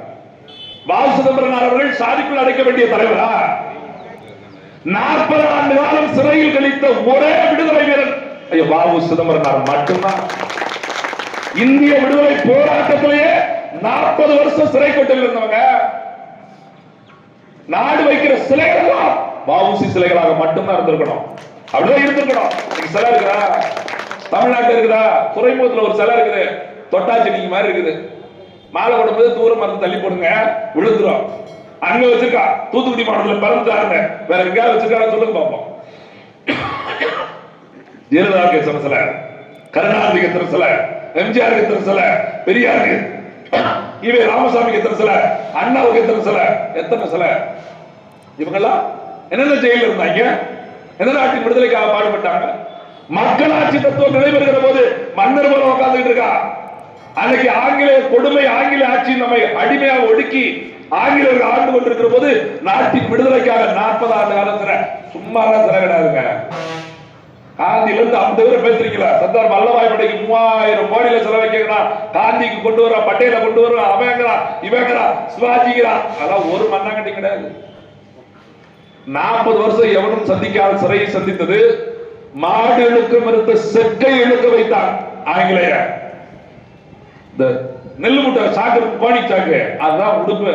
வாவு சிதம்பரனார் அவர்கள் சாதிக்குள் அடைக்க வேண்டிய தலைவரா? 40 ஆண்டு காலம் சிறையில் கழித்த ஒரே விடுதலை வீரன் ஐயா வாவு சிதம்பரனார் மட்டும்தான். இந்திய விடுதலை போராட்டத்திலேயே 40 வருஷம் சிறை கொட்டில் இருந்தவங்க. நாடு வைக்கிற சிலைகள் வஉசி சிலைகளாக மட்டும்தான் இருந்திருக்கணும். அப்படிதான் இருந்திருக்கணும். சிலை இருக்குதா? தமிழ்நாட்டில் இருக்குதா? துறைமுகத்துல ஒரு சிலை இருக்குது, தொட்டாச்சினிக்கு மாதிரி இருக்குது. மாலை போடும்போது தூரம் மருந்து தள்ளி போடுங்க, விழுந்துரும். அங்க வச்சிருக்கா, தூத்துக்குடி மாவட்டத்தில் பிறந்தாருங்க. வேற எங்கேயாவது வச்சிருக்காங்க சொல்லுங்க பார்ப்போம். ஜெயலலிதாவுக்கு எத்தனை சிலை, கருணாநிதிக்கு எத்தனை சிலை, எம்ஜிஆருக்கு எத்தனை சிலை, பெரியாருக்கு, இவே ராமசாமிக்கு எத்தனை சிலை, அண்ணாவுக்கு எத்தனை சிலை, எத்தனை சிலை? இவங்கெல்லாம் என்னென்ன ஜெயில இருந்தாங்க? எந்த நாட்டின் விடுதலைக்காக பாடுபட்டாங்க? மக்களாட்சி தத்துவம் நடைபெறுகிற போது மன்னர் போல உட்கார்ந்துட்டு இருக்கா. அன்னைக்கு ஆங்கிலேய கொடுமை, ஆங்கில ஆட்சி நம்மை அடிமையாக ஒடுக்கி ஆங்கிலேயர்கள் ஆண்டு கொண்டிருக்கிற போது நாட்டின் விடுதலைக்காக 40 ஆண்டு காலம் சிறை. சும்மாதான் சிறை கிடையாதுங்க. காந்தியில இருந்து 50 பேர் பேசுறீங்களா? சர்தார் வல்லபாய் படைக்கு 3000 கோடியில செலவழிக்கிறான், காந்திக்கு கொண்டு வர, பட்டேல கொண்டு வர, அவங்கிறா இவங்கிறா சிவாஜிங்கிறா. அதெல்லாம் ஒரு மண்ணாங்கட்டி கிடையாது. 40 வருஷம் எவனும் சந்திக்காத சிறையை சந்தித்தது. மாடு இழுக்க மறுத்த செக்கை இழுக்க வைத்தான் ஆங்கிலேய. இந்த நெல்லு முட்டை சாக்கு, கோணி சாக்கு, அதுதான் உடுப்பு.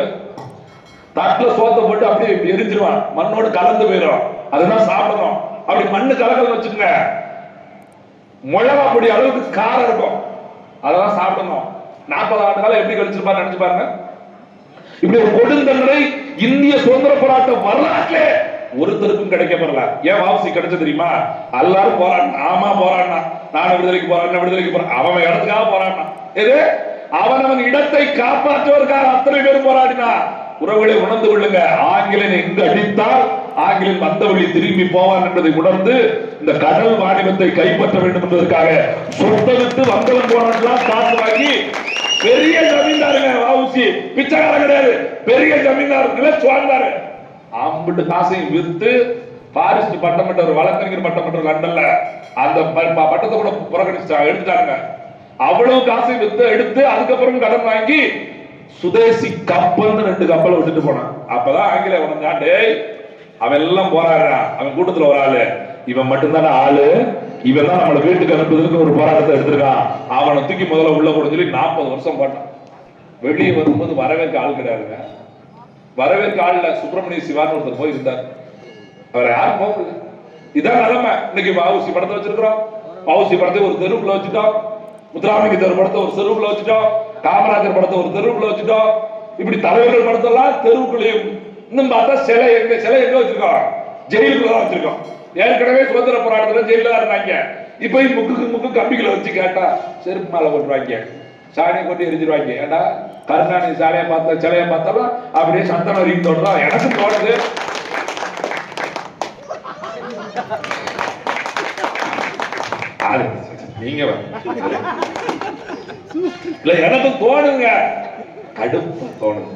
தட்டுல சோத்த போட்டு அப்படியே எரிஞ்சிருவான், மண்ணோடு கலந்து போயிடும். அதுதான் சாப்பிடணும். அப்படி மண்ணு கலக்கல் வச்சுங்க, மிளகா பொடி அளவுக்கு காரம் இருக்கும், அதெல்லாம் சாப்பிடணும். 40 ஆண்டு காலம் எப்படி கழிச்சிருப்பாரு நினைச்சு பாருங்க. இப்படி ஒரு கொடுந்தண்டனை இந்திய சுதந்திர போராட்ட வரலாற்றிலே ஒருத்தருக்கும் கிடைக்கப்படல. ஏன் வாபசி கிடைச்சது தெரியுமா? எல்லாரும் போராடினா. ஆமா போராடினா, நானும் விடுதலைக்கு போராடின, விடுதலைக்கு போறேன். அவன் இடத்துக்காக போராடினான். எது? அவன் இடத்தை காப்பாற்றுவதற்காக அத்தனை பேர் போராடினா. உறவுகளை உணர்ந்து கொள்ளுங்க. ஆங்கிலன் எங்கு அடித்தால் ஆங்கிலன் வந்த வழி திரும்பி போவான் என்பதை உணர்ந்து இந்த கடல் வாணிபத்தை கைப்பற்ற வேண்டும் என்பதற்காக சொத்தவிட்டு வந்தவன் போனான் காசு வாங்கி பெரிய ஜமீன்தாருங்க வஉசி. பிச்சைக்கார கிடையாது, பெரிய ஜமீன்தார், நிலச்சுவாழ்ந்தாரு. அம்பிட்டு காசையும் வித்து பாரிஸ்ட் பட்டம் பெற்ற ஒரு வழக்கறிஞர் பட்டம் பெற்ற லண்டன்ல அந்த பட்டத்தை கூட புறக்கணிச்சாங்க, எடுத்துட்டாங்க. அவ்வளவு காசை வித்து எடுத்து அதுக்கப்புறம் கடன் வாங்கி சுதேசி கப்பல் 2 கப்பலை விட்டுட்டு போனான். அப்பதான் ஆங்கிலேய உணர்ந்தான், டேய் அவன் எல்லாம் போராடுறான், அவன் கூட்டத்துல ஒரு ஆளு, இவன் மட்டும்தான ஆளு, இவன் தான் நம்மளை வீட்டுக்கு அனுப்புறதுக்கு ஒரு போராட்டத்தை எடுத்திருக்கான், அவனை தூக்கி முதல்ல உள்ள போட சொல்லி 40 வருஷம் போட்டான். வெளியே வரும்போது வரவேற்க ஆள் கிடையாதுங்க. வரவேற்க ஆள்ல சுப்பிரமணிய சிவான்னு ஒருத்தர் போய் இருந்தார். அவரை யாரும் போகல. இதான் நிலைமை. இன்னைக்கு வஉசி படத்தை வச்சிருக்கிறோம். வஉசி படத்தை ஒரு தெருவுக்குள்ள வச்சுட்டோம், முத்துராமலிங்க படத்தை ஒரு தெருவுக்குள்ள வச்சுட்டோம், காமராஜர் படத்தை ஒரு தெருவுக்குள்ள வச்சுட்டோம். இப்படி தலைவர்கள் படத்தெல்லாம் தெருவுக்குள்ளேயும். இன்னும் பார்த்தா சிலை எங்க வச்சிருக்கோம்? ஜெயிலுக்குள்ள தான் வச்சிருக்கோம். ஏற்கனவே சுதந்திர போராட்டத்துல ஜெயில இருந்தாங்க. இப்ப முக்கு கம்பிகளை வச்சு கேட்டா செருப்பு மேல போட்டுருவாங்க, சாணியை கொண்டு எரிஞ்சிருவாங்க. ஏன்னா கருணாநிதி சாலையை பார்த்த சிலையை பார்த்தாலும் அப்படியே சந்தன ரீம் தோன்றா. எனக்கு தோணுது நீங்க இல்ல, எனக்கு தோணுங்க, கடுப்பா தோணுது.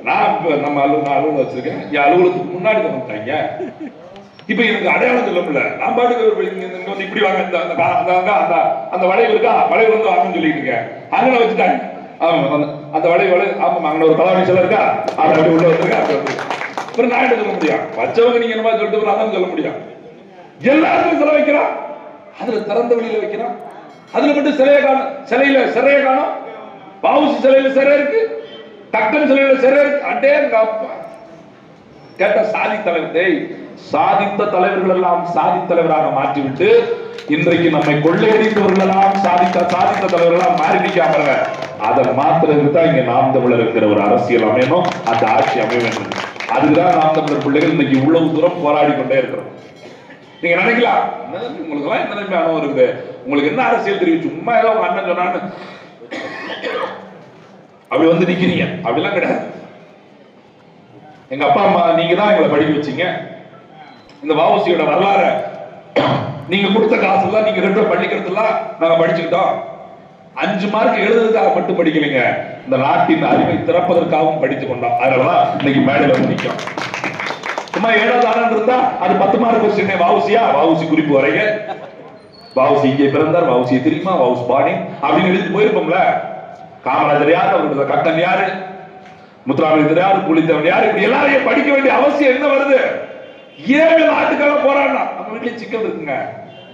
நான் நம்ம அலுவலகம் வச்சிருக்கேன், என் அலுவலகத்துக்கு முன்னாடி தான் வந்துட்டாங்க. இப்ப எனக்கு அடையாளம் சொல்ல முடியல. நான் பாட்டுக்கு இப்படி வாங்க, அந்த வளைவு இருக்கா, வளைவு வந்து வாங்கன்னு சொல்லிட்டு இருக்கேன். அங்கே வச்சுட்டாங்க. அந்த வளைவு ஆமா அங்கே ஒரு கலாவி சில இருக்கா, அப்படி உள்ள வச்சிருக்கா. அப்புறம் நான் என்ன சொல்ல முடியும்? வச்சவங்க நீங்க என்ன சொல்லிட்டு நான் சொல்ல முடியும். எல்லாருக்கும் சிலை வைக்கிறான், அதுல திறந்த வெளியில வைக்கிறான். அதுல மட்டும் சிலையை காணும், சிலையில சிறைய காணும். வஉசி சிலையில சிறை இருக்கு, தக்கன் சிலையில சிறை இருக்கு. அட்டே கேட்ட சாதி தலைவர், சாதித்த தலைவர்கள் எல்லாம் சாதி தலைவராக மாற்றிவிட்டு இன்றைக்கு நம்மை கொள்ளையடித்தவர்கள் எல்லாம் சாதித்த தலைவர்களாக மாறி நிற்காம அதை மாத்துறதுக்கு தான் இங்க நாம் தமிழர் இருக்கிற ஒரு அரசியல் அமையணும், அந்த ஆட்சி அமைய வேண்டும். அதுக்குதான் நாம் தமிழர் பிள்ளைகள் இன்னைக்கு இவ்வளவு தூரம் போராடி கொண்டே இருக்கிறோம். நீங்க நினைக்கலாம், உங்களுக்கு எல்லாம் என்ன அனுபவம் இருக்குது, உங்களுக்கு என்ன அரசியல் தெரியும், சும்மா ஏதோ உங்க அண்ணன் சொன்னான்னு அப்படி வந்து நிக்கிறீங்க. அப்படிலாம் கிடையாது. எங்க அப்பா அம்மா நீங்க தான் எங்களை படிக்க வச்சீங்க. இந்த வஉசியோட வரலாறு நீங்க கொடுத்த காசு எல்லாம், நீங்க 2 பள்ளிக்கூடத்துலாம் நாங்க படிச்சுக்கிட்டோம். 5 மார்க் எழுதுறதுக்காக மட்டும் படிக்கலைங்க, இந்த நாட்டின் அறிவை திறப்பதற்காகவும் படித்துக் கொண்டோம். அதனாலதான் இன்னைக்கு மேடையில வந்து நிற்கும். சும்மா 7வது ஆண்டு இருந்தா அது 10 மார்க் கொஸ்டின். வஉசியா, வஉசி குறிப்பு வரைங்க, வஉசி இங்கே பிறந்தார், வஉசி தெரியுமா, வஉசி பாணி அப்படின்னு எழுதி போயிருப்போம்ல. காமராஜர் யாரு, அவருடைய கக்கன் யாரு, முத்துராமலிங்கர் யாரு, புலித்தேவன் யாரு, இப்படி எல்லாரையும் படிக்க வேண்டிய அவசியம் என்ன வருது? 7 நாட்டுக்காக போராடினா நம்ம வீட்டுல சிக்கல் இருக்குங்க.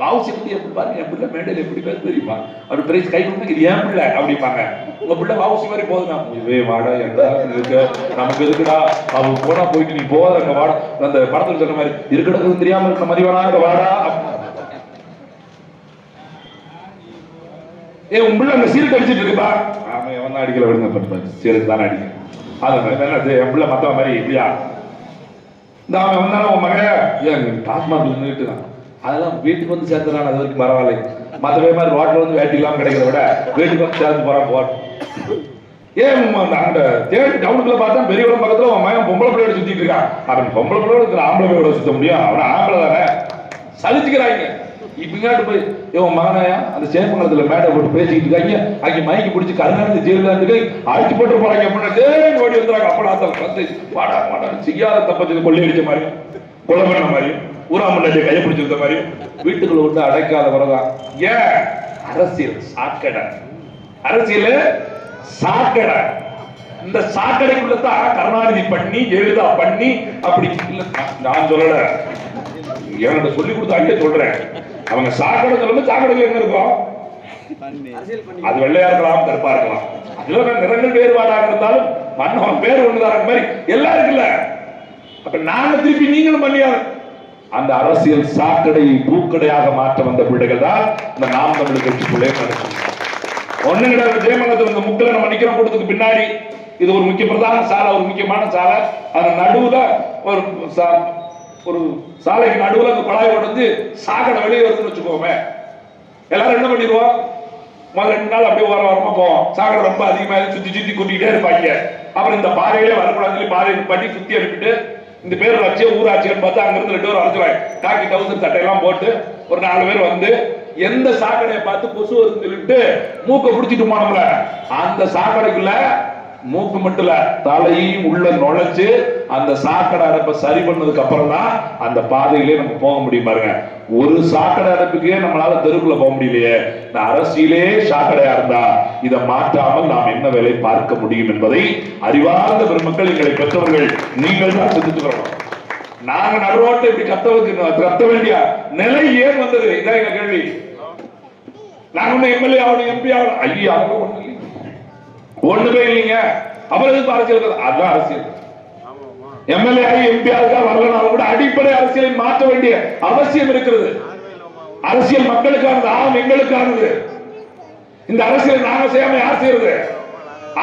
வாவுசி பத்தி எப்படி பாருங்க, என் பிள்ளை மேடையில் எப்படி பேச தெரியுமா, அப்படி பிரைஸ் கை கொடுத்து இது ஏன் பிள்ளை அப்படிப்பாங்க. உங்க பிள்ளை வாவுசி மாதிரி போதுனா இதே வாடா எங்க இருக்கு நமக்கு இருக்குடா, அவங்க போனா போயிட்டு நீ போத அங்க வாடா, அந்த படத்துல சொன்ன மாதிரி இருக்கிறது தெரியாம இருக்கிற மாதிரி வேணா அங்க வாடா. உன் பிள்ளை அங்க சீருக்கு அடிச்சுட்டு இருக்குப்பா, ஆமா எவன் தான் அடிக்கல விடுங்க, சீருக்கு தானே அடிக்க. அது என்ன என் பிள்ளை மத்தவ மாதிரி இப்படியா, இந்த அவன் வந்தாலும் உன் மகன் ஏன் டாஸ்மாக் நின்றுட்டு தான், அதெல்லாம் வீட்டுக்கு வந்து சேர்த்துறான், அது வரைக்கும் பரவாயில்லை. மற்றவே மாதிரி ரோட்டில் வந்து வேட்டி இல்லாமல் கிடைக்கிறத விட வீட்டுக்கு வந்து சேர்ந்து போறான் போட். ஏன் அங்க தேடி டவுனுக்குள்ள பார்த்தா பெரியவரம் பக்கத்துல உன் மகன் பொம்பளை பிள்ளையோட சுத்திட்டு இருக்கான். அவன் பொம்பளை பிள்ளையோட இருக்கிற ஆம்பளை பிள்ளையோட சுத்த முடியும், அவன் ஆம்பளை தானே சலிச்சுக்கிறாங்க. இப்ப போய் இவன் மகனாயா அந்த சேமங்கலத்துல மேடை போட்டு பேசிக்கிட்டு இருக்காங்க, அங்கே மைக்கு பிடிச்சி கருணாநிதி ஜெயில இருந்து அழைச்சு போட்டு போறாங்க. முன்னாடி ஓடி வந்துறாங்க. அப்படாத்தம் வந்து வாடா வாடா செய்யாத தப்பத்துக்கு கொள்ளையடிச்ச மாதிரி, கொலை பண்ண மாதிரி, ஊராமண்டாட்டிய கையை பிடிச்சிருந்த மாதிரி வீட்டுக்குள்ள விட்டு அடைக்காத வரதான். ஏன் அரசியல் சாக்கடை, அரசியல் சாக்கடை. இந்த சாக்கடைக்குள்ளதான் கருணாநிதி பண்ணி ஜெயலலிதா பண்ணி அப்படி இல்ல, நான் சொல்லல, என்கிட்ட சொல்லி கொடுத்தாங்க சொல்றேன். அவங்க சாக்கடை சொல்லும்போது சாக்கடையில் எங்க இருக்கும், அது வெள்ளையா இருக்கலாம் கருப்பா இருக்கலாம், அதுல நிறங்கள் வேறுபாடாக இருந்தாலும் மன்னவன் பேர் ஒண்ணுதான் மாதிரி எல்லாம் இருக்குல்ல. அப்ப நாங்க திருப்பி நீங்களும் பண்ணியா அந்த அரசியல் சாக்கடையை பூக்கடையாக மாற்ற வந்த பிள்ளைகள் தான் இந்த நாம் தமிழ் கட்சிக்குள்ளே நடக்கும். ஒண்ணு கிடையாது. ஜெயமங்கலத்தில் இந்த முக்கில நம்ம நிக்கிறோம் கூட்டத்துக்கு பின்னாடி, இது ஒரு முக்கிய பிரதான சாலை, ஒரு முக்கியமான சாலை. அந்த நடுவுல ஒரு சாலைக்கு நடுவுல அந்த குழாய் உடைஞ்சு சாக்கடை வெளியே வருதுன்னு வச்சுக்கோமே, எல்லாரும் என்ன பண்ணிடுவோம், முதல் 2 நாள் அப்படியே வாரமா போவோம். சாக்கடை ரொம்ப அதிகமா சுத்தி சுத்தி கூட்டிகிட்டே இருப்பாங்க. அப்புறம் இந்த பாதைகளே வரக்கூடாதுன்னு சொல்லி பாதையை பண்ணி சுத்தி அனுப்பிட்டு இந்த பேர் வச்சு ஊராட்சின்னு பார்த்து அங்க இருந்து 2 பேர் அழைச்சுவாங்க. காக்கி டவுசர் சட்டையெல்லாம் போட்டு ஒரு 4 பேர் வந்து எந்த சாக்கடையை பார்த்து கொசு வருதுன்னு சொல்லிட்டு மூக்க பிடிச்சிட்டு போனோம்ல, அந்த சாக்கடைக்குள்ள மூக்கு மட்டும் இல்ல தலையும் உள்ள நுழைச்சு அந்த சாக்கடை அடைப்பை சரி பண்ணதுக்கு அப்புறம் தான் அந்த பாதையிலே நம்ம போக முடியும். பாருங்க, ஒரு சாக்கடை அடைப்புக்கே நம்மளால தெருக்குள்ள போக முடியலையே, இந்த அரசியலே சாக்கடையா இருந்தா இதை மாற்றாமல் நாம் என்ன வேலை பார்க்க முடியும் என்பதை அறிவார்ந்த பெருமக்கள், எங்களை பெற்றவர்கள் நீங்கள் தான் சிந்திச்சுக்கிறோம். நாங்க நடுரோட்டை இப்படி கத்த வேண்டிய நிலை ஏன் வந்தது? இதான் எங்க கேள்வி. நாங்க ஒண்ணு எம்எல்ஏ ஆகணும், எம்பி ஆகணும், ஐயா ஒண்ணு ஒண்ணுமே இல்லைங்க. அப்புறம் அரசியல், அதுதான் அரசியல். எம்எல்ஏ ஆகி எம்பி ஆக வரலனாலும் கூட அடிப்படை அரசியலை மாற்ற வேண்டிய அவசியம் இருக்கிறது. அரசியல் மக்களுக்கானது, ஆம் எங்களுக்கானது. இந்த அரசியல் நாங்க செய்யாம யார் செய்யறது?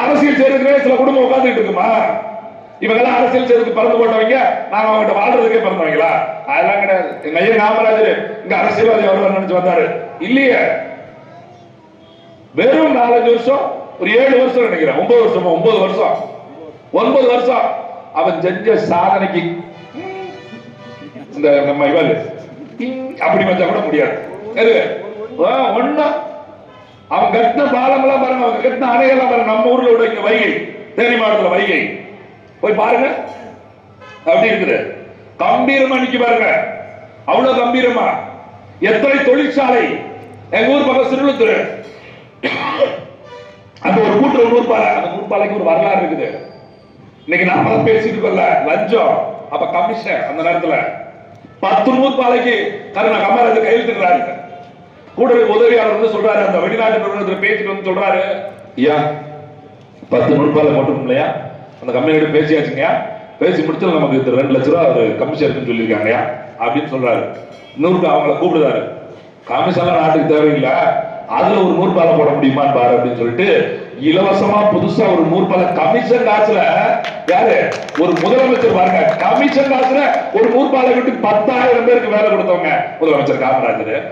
அரசியல் செய்யறதுக்கே சில குடும்பம் உட்கார்ந்துட்டு இருக்குமா? இவங்கெல்லாம் அரசியல் செய்யறதுக்கு பிறந்து போட்டவங்க, நாங்க அவங்ககிட்ட வாழ்றதுக்கே பிறந்தவங்களா? அதெல்லாம் கிடையாது. எங்க ஐயா காமராஜர் இங்க அரசியல்வாதி அவர் நினைச்சு வந்தாரு இல்லையே. வெறும் 4-5 வருஷம், ஒரு 7 வருஷம் நினைக்கிறேன், 9 வருஷம் அவன் செஞ்ச சாதனைக்கு இந்த நம்ம இவள் அப்படி வச்சா கூட முடியாது. ஒண்ணு அவன் கட்டின பாலம் எல்லாம் பாருங்க, அவங்க கட்டின அணையெல்லாம் பாருங்க. நம்ம ஊர்ல உள்ள இங்க வைகை, தேனி மாவட்டத்துல வைகை போய் பாருங்க, அப்படி இருக்குது. கம்பீரமா நிக்க பாருங்க, அவ்வளவு கம்பீரமா. எத்தனை தொழிற்சாலை எங்க ஊர் பக்கம் சிறுவத்தூர், அந்த ஒரு கூட்டுறவு நூற்பாலை, அந்த நூற்பாலைக்கு ஒரு வரலாறு இருக்குது. இன்னைக்கு நாம பேசிட்டு இருக்கோம்ல லஞ்சம், அப்ப கமிஷன் அந்த நேரத்துல 10 நூற்பாலைக்கு காமராஜர் கையெழுத்துறாரு. கூட்டுறவு உதவியாளர் வந்து சொல்றாரு, அந்த வெளிநாட்டு நிறுவனத்தில் பேசிட்டு வந்து சொல்றாரு, ஏன் 10 நூற்பாலை போட்டுக்கணும் இல்லையா, அந்த கம்பெனியோட பேசியாச்சுங்க, பேசி முடிச்சு நமக்கு 2 லட்ச ரூபா ஒரு கமிஷன் இருக்குன்னு சொல்லியிருக்காங்க அப்படின்னு சொல்றாரு. இன்னொரு அவங்களை கூப்பிடுறாரு, கமிஷன் நாட்டுக்கு தேவையில்லை, அதுல ஒரு நூற்பாலை போட முடியுமான்னு பாரு அப்படின்னு சொல்லிட்டு இலவசமா புதுசா ஒரு நூற்பாலை கமிஷன் காசுல, யாரு ஒரு முதலமைச்சர் பாருங்க, கமிஷன் காசுல ஒரு நூற்பாலை விட்டு 10,000 பேருக்கு வேலை கொடுத்தவங்க முதலமைச்சர் காமராஜர்.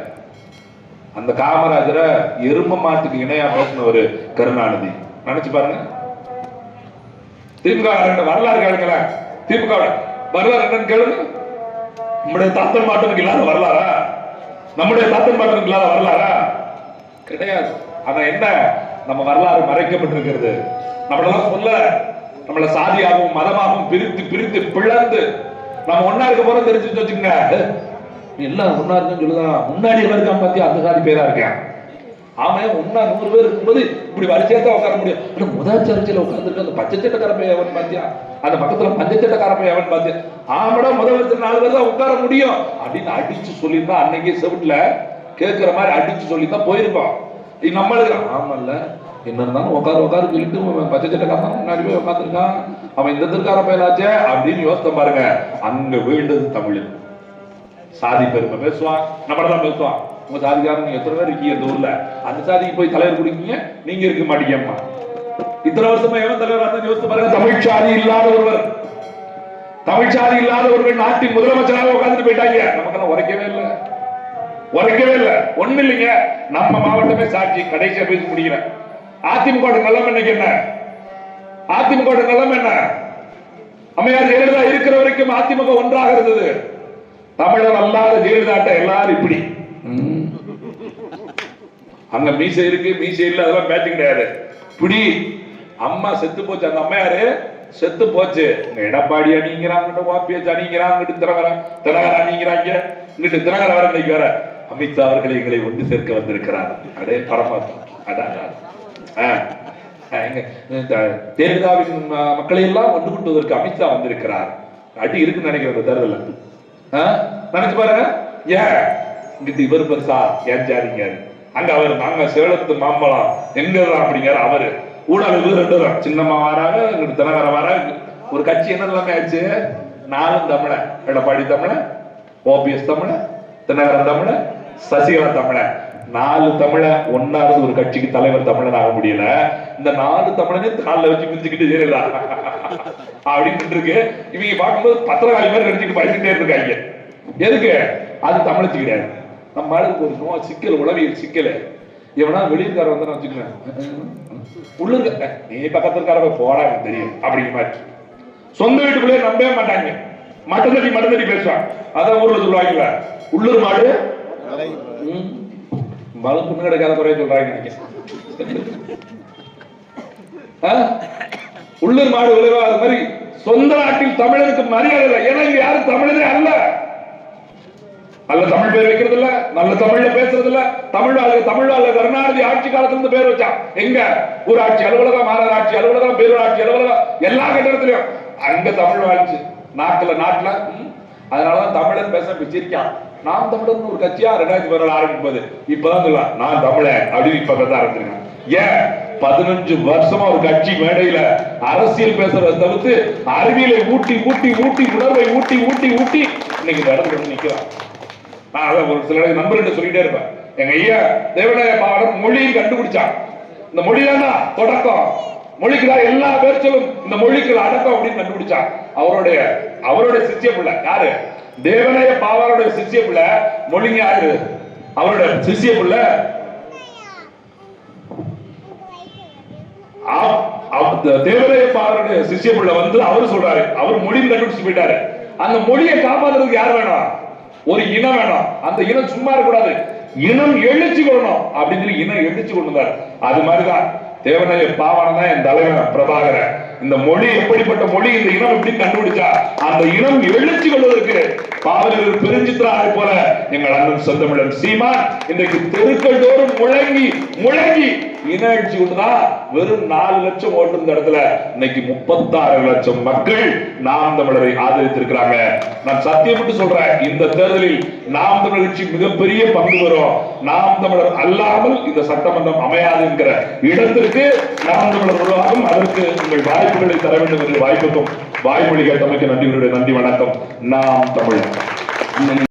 அந்த காமராஜரை எரும மாட்டுக்கு இணையா பேசின ஒரு கருணாநிதி. நினைச்சு பாருங்க. திமுக வரலாறு கேளுங்கள, திமுக வரலாறு என்னன்னு கேளுங்க. நம்முடைய தாத்தன் மாட்டனுக்கு இல்லாத வரலாறா? நம்முடைய தாத்தன் மாட்டனுக்கு இல்லாத வரலாறா? கிடையாது. ஆனா என்ன, நம்ம வரலாறு மறைக்கப்பட்டிருக்கிறது. நம்மளெல்லாம் சொல்ல, நம்மள சாதியாகவும் மதமாகவும் பிரித்து பிரித்து பிளந்து நம்ம ஒன்னா இருக்க போறோம் தெரிஞ்சு வச்சுக்கோங்க. எல்லாம் ஒன்னா இருக்குன்னு சொல்லுதான், முன்னாடி இருக்கான் பாத்தியா, அந்த சாதி பேரா இருக்கேன், ஆமா ஒன்னா 100 பேர் இருக்கும்போது இப்படி வரிசையா தான் உட்கார முடியும். ஆனா முதல் சர்ச்சையில உட்கார்ந்துருக்கு அந்த பச்சை சட்டக்கார பையன் எவன் பாத்தியா, அந்த பக்கத்துல பஞ்ச சட்டக்கார பையன் எவன் பாத்தியா, ஆமாடா முதல் 4 பேர் தான் உட்கார முடியும் அப்படின்னு அடிச்சு சொல்லியிருந்தா அன்னைக்கே செவிட்டுல கேட்கிற மாதிரி அடிச்சு சொல்லி தான் போயிருப்பான். நம்மளுக்கு ஆமல்ல என்ன இருந்தாலும் உட்காரு சொல்லிட்டு பச்சை சட்டக்காரன் முன்னாடி போய் உட்காந்துருக்கான், அவன் இந்த திருக்கார பயலாச்சே அப்படின்னு யோசித்த பாருங்க. அங்க வீழ்ந்தது தமிழ். சாதி பெருமை பேசுவான், நம்மளதான் பேசுவான். உங்க சாதிக்காரன் எத்தனை பேர் இருக்கீங்க இந்த ஊர்ல, அந்த சாதிக்கு போய் தலைவர் குடிக்கீங்க, நீங்க இருக்க மாட்டீங்கம்மா. இத்தனை வருஷமா எவன் தலைவர் யோசித்து பாருங்க. தமிழ் சாதி இல்லாத ஒருவர், தமிழ் சாதி இல்லாத ஒருவர் நாட்டின் முதலமைச்சராக உட்கார்ந்துட்டு போயிட்டாங்க. நமக்கெல்லாம் உரைக்கவே இல்லை ஒண்ணு இல்லைங்க. நம்ம மாவட்டமே சாட்சி. கடைசியா பேசி முடிக்கிறேன். அதிமுக நிலைமை இன்னைக்கு என்ன? அதிமுக நிலைமை என்ன? அம்மையார் ஜெயலலிதா இருக்கிற வரைக்கும் அதிமுக ஒன்றாக இருந்தது. தமிழர் அல்லாத ஜெயலலிதா எல்லாரும் இப்படி அங்க மீசை இருக்கு மீசை இல்ல அதெல்லாம் மேட்சிங் கிடையாது. இப்படி அம்மா செத்து போச்சு, அந்த அம்மையாரு செத்து போச்சு. எடப்பாடி அணிங்கிறாங்க, வாபிஎஸ் அணிங்கிறாங்க, தினகர அணிங்கிறாங்க, இங்கிட்டு தினகர வர இன்னைக்கு வேற அமித்ஷா அவர்களை எங்களை ஒன்று சேர்க்க வந்திருக்கிறார். அடே பரமாத்மா. தேர்தலின் மக்களை எல்லாம் ஒன்று கூட்டுவதற்கு அமித்ஷா வந்திருக்கிறார். அடி இருக்குன்னு நினைக்கிற தேர்தல் நினைச்சு பாருங்க. ஏன் இங்கிட்டு இவர் பெருசா ஏன் ஜாதிங்க, அங்க அவர் நாங்க சேலத்து மாம்பழம் எங்கதான் அப்படிங்கிற அவரு ஊடகம் 2 தான். சின்னம்மா வராங்க, இங்கிட்டு தினகர வராங்க. ஒரு கட்சி என்ன எல்லாமே ஆச்சு, 4 தமிழ, எடப்பாடி தமிழ, ஓபிஎஸ் தமிழ, தினகரன் தமிழ, சசிகலா தமிழ, 4 தமிழ ஒன்னாவது ஒரு கட்சிக்கு தலைவர் தமிழன் ஆக முடியல. இந்த 4 தமிழனே காலில் வச்சு மிஞ்சுக்கிட்டு ஜெயலலிதா அப்படின்னு இருக்கு. இவங்க பார்க்கும்போது பத்திரகாளி மாதிரி நடிச்சுட்டு பயந்துட்டே இருக்காங்க. எதுக்கு? அது தமிழச்சு கிடையாது. நம்ம ஆளுக்கு ஒரு சிக்கல், உளவியல் சிக்கல். எவனா வெளியூர்கார வந்து வச்சுக்கிறேன், உள்ளூர்க நீ பக்கத்துக்கார போடா எனக்கு தெரியும் அப்படிங்கிற மாதிரி. சொந்த வீட்டுக்குள்ளே நம்பவே மாட்டாங்க. மட்டந்தடி பேசுவாங்க. அதான் ஊர்ல சொல்லுவாங்க உள்ளூர் மாடு மலப்புன்னு கிடைக்காத குறைய சொல்றாங்க நினைக்கிறேன். உள்ளூர் மாடு விளைவா அது மாதிரி சொந்த நாட்டில் தமிழனுக்கு மரியாதை இல்லை. ஏன்னா இங்க யாரும் தமிழனே அல்ல. நல்ல தமிழ் பேர் வைக்கிறது இல்ல, நல்ல தமிழ்ல பேசுறது இல்ல. தமிழ் கருணாநிதி ஆட்சி காலத்துல இருந்து பேர் வச்சான். எங்க ஊராட்சி அலுவலகம், மாநகராட்சி அலுவலகம், பேரூராட்சி அலுவலகம், எல்லா கட்டடத்திலையும் அங்க தமிழ் வாழ்ச்சு நாட்டுல. அதனாலதான் தமிழன் பேச பிச்சிருக்கான். நாம் தமிழன் ஒரு கட்சியா 2014 ஆரம்பிப்பது இப்பதான் சொல்லலாம் நான் தமிழன் அப்படின்னு இப்ப பேச ஆரம்பிச்சிருக்கேன். ஏன் 15 வருஷமா ஒரு கட்சி மேடையில அரசியல் பேசுறத தவிர்த்து அறிவியலை ஊட்டி உணர்வை ஊட்டி இன்னைக்கு இந்த இடத்துல நிக்கிறான். நான் அதை ஒரு சில நண்பர்கிட்ட சொல்லிட்டே இருப்பேன். எங்க ஐயா தேவநாய பாவலர் மொழியை கண்டுபிடிச்சான். இந்த மொழிதானா தொடக்கம், மொழிக்குதான் எல்லா பேர்ச்சலும் இந்த மொழிக்கு அடக்கம் அப்படின்னு கண்டுபிடிச்சான். அவருடைய சிஷ்ய பிள்ளை யாரு? தேவநாய பாவலருடைய சிஷ்ய பிள்ளை. மொழிங்க யாரு? அவருடைய சிஷ்ய பிள்ளை தேவநாய பாவலருடைய சிஷ்ய பிள்ளை வந்து அவரு சொல்றாரு, அவர் மொழியை கண்டுபிடிச்சு போயிட்டாரு. அந்த மொழியை காப்பாற்றுறதுக்கு யார் வேணும்? ஒரு இனம் வேணும். அந்த இனம் சும்மா இருக்கக்கூடாது, இனம் எழுச்சி கொள்ளணும் அப்படின்னு சொல்லி இனம் எழுச்சி கொண்டார். அது மாதிரிதான் தேவநாய பாவனை தான் என் தலைவன் பிரபாகரன். இந்த மொழி எப்படிப்பட்ட மொழி, இந்த இனம் எப்படி கண்டுபிடிச்சா அந்த இனம் எழுச்சி கொள்வதற்கு பாவலர் பெருஞ்சித்ராவை போல எங்கள் அண்ணன் சொந்தமிழன் சீமான் இன்றைக்கு தெருக்கள் தோறும் முழங்கி இன எழுச்சி கொண்டுதான் வெறும் 4 லட்சம் ஓட்டு இந்த இடத்துல இன்னைக்கு 36 லட்சம் மக்கள் நாம் தமிழரை ஆதரித்திருக்கிறாங்க. நான் சத்தியப்பட்டு சொல்றேன், இந்த தேர்தலில் நாம் தமிழர் கட்சி மிகப்பெரிய பங்கு வரும். நாம் தமிழர் அல்லாமல் இந்த சட்டமன்றம் அமையாது என்கிற இடத்திற்கு நாம் தமிழர் உருவாகும். அதற்கு உங்கள் வாய்ப்புகளை தர வேண்டும் என்ற வாய்ப்புக்கும் வாய்மொழி கேட்டமைக்கு நன்றி வணக்கம். நாம் தமிழர்.